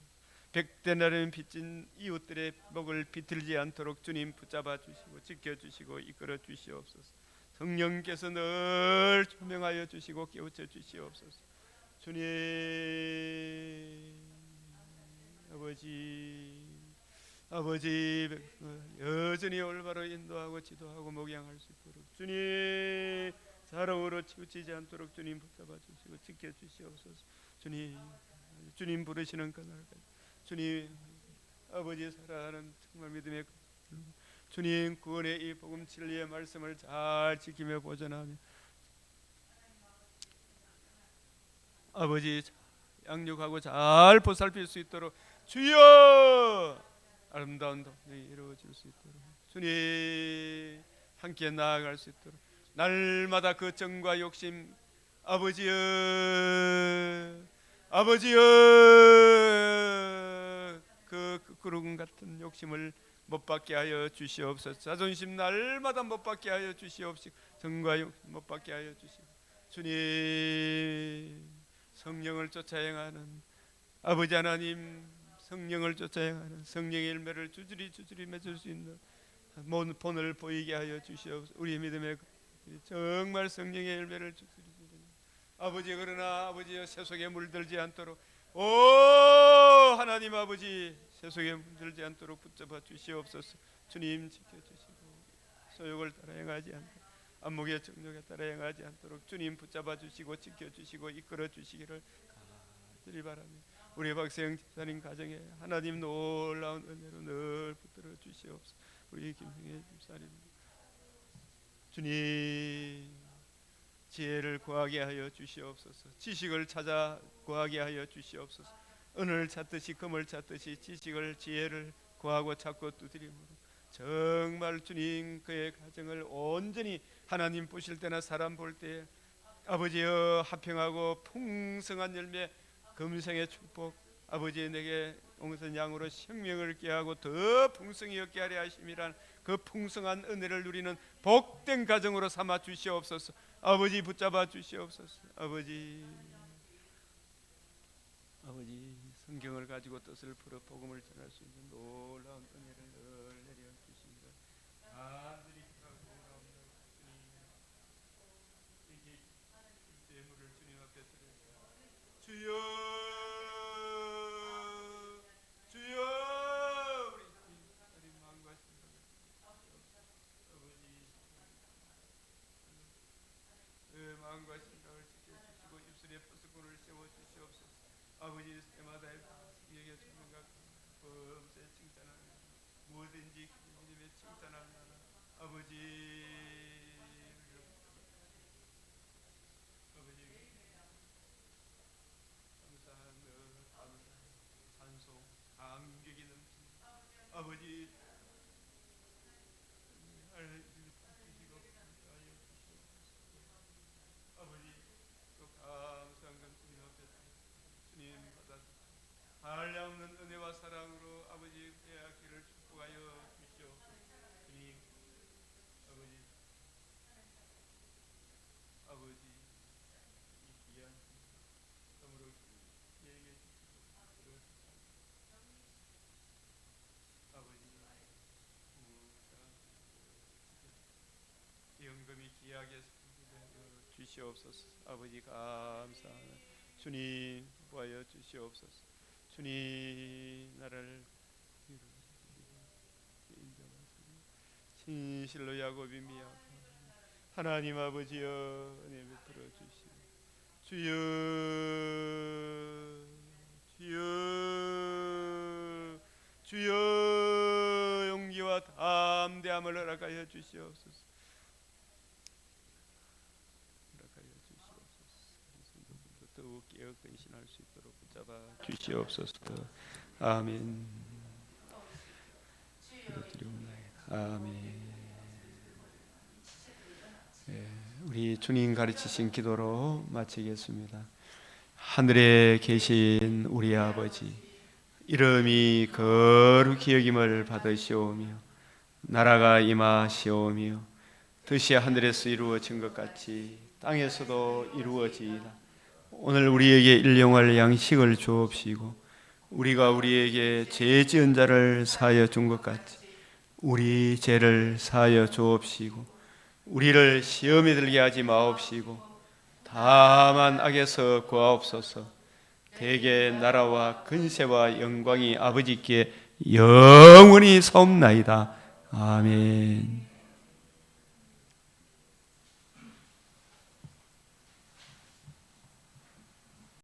100데나리온 빚진 이웃들의 목을 비틀지 않도록 주님 붙잡아 주시고 지켜주시고 이끌어 주시옵소서. 성령께서 늘 조명하여 주시고 깨우쳐 주시옵소서. 주님 아버지 여전히 올바로 인도하고 지도하고 목양할 수 있도록 주님 사랑으로 치우치지 않도록 주님 붙잡아 주시고 지켜주시옵소서. 주님 부르시는 그날까지 주님 아버지 사랑하는 정말 믿음의 주님 구원의 이 복음 진리의 말씀을 잘 지키며 보존하며 아버지 양육하고 잘 보살필 수 있도록 주여 아름다운 도움이 이루어질 수 있도록 주님 함께 나아갈 수 있도록 날마다 그 정과 욕심 아버지여 아버지여 그 구름 같은 욕심을 못 받게 하여 주시옵소서. 자존심 날마다 못 받게 하여 주시옵시고 정과 욕심 못 받게 하여 주시고 주님 성령을 쫓아 행하는 아버지 하나님 성령을 쫓아 행하는 성령의 열매를 주주리 맺을 수 있는 본을 보이게 하여 주시옵소서. 우리 믿음의 정말 성령의 열매를 주주리 아버지 그러나 아버지여 세속에 물들지 않도록 오 하나님 아버지 세속에 물들지 않도록 붙잡아 주시옵소서. 주님 지켜주시고 소욕을 따라 행하지 않도록 안목의 정욕에 따라 행하지 않도록 주님 붙잡아 주시고 지켜주시고 이끌어 주시기를 간절히 바랍니다. 우리 박세영 집사님 가정에 하나님 놀라운 은혜로 늘 붙들어 주시옵소서. 우리 김승혜 집사님 주님 지혜를 구하게 하여 주시옵소서. 지식을 찾아 구하게 하여 주시옵소서. 은을 찾듯이 금을 찾듯이 지식을 지혜를 구하고 찾고 두드림으로 정말 주님 그의 가정을 온전히 하나님 보실 때나 사람 볼 때 아버지여 화평하고 풍성한 열매 금생의 축복 아버지 내게 옹선 양으로 생명을 꾀하고 더 풍성히 얻게 하려 하심이란 그 풍성한 은혜를 누리는 복된 가정으로 삼아 주시옵소서. 아버지 붙잡아 주시옵소서. 아버지 성경을 가지고 뜻을 풀어 복음을 전할 수 있는 놀라운 은혜를 늘 내려 주시기를 간절히 기도하옵나이다. 주님 이 예물을 주님 앞에 드립니다. 주여 마음과 생각을 지켜주시고 입술에 포스꾼을 세워주시옵소서. 아버지 때마다 성령의 전능과 범세 칭찬하는 무엇인지 주님의 칭찬하는 아버지 감사하며 찬송 감격이 넘칩니다. 아버지 한량없는 은혜와 사랑으로 아버지 계약기를 축복하여 주시옵소서. 주님 아버지 이 귀한 참으로 예게 주시고 아버지 영금이 귀하게 주시옵소서. 아버지 감사합니다. 주님 구하여 주시옵소서. 주님 나라를 진실로 야곱이 미워하고 하나님 아버지여 은혜 베풀어 주시고 주여 주여 주여 용기와 담대함을 허락하여 주시옵소서. 더욱 깨어 근신할 수 있도록 붙잡아 주시옵소서. 아멘. 아멘. 우리 주님 가르치신 기도로 마치겠습니다. 하늘에 계신 우리 아버지, 이름이 거룩히 여김을 받으시오며 나라가 임하시오며 뜻이 하늘에서 이루어진 것 같이 땅에서도 이루어지이다. 오늘 우리에게 일용할 양식을 주옵시고 우리가 우리에게 죄 지은 자를 사하여 준 것 같이 우리 죄를 사하여 주옵시고 우리를 시험에 들게 하지 마옵시고 다만 악에서 구하옵소서. 대개 나라와 근세와 영광이 아버지께 영원히 사옵나이다. 아멘.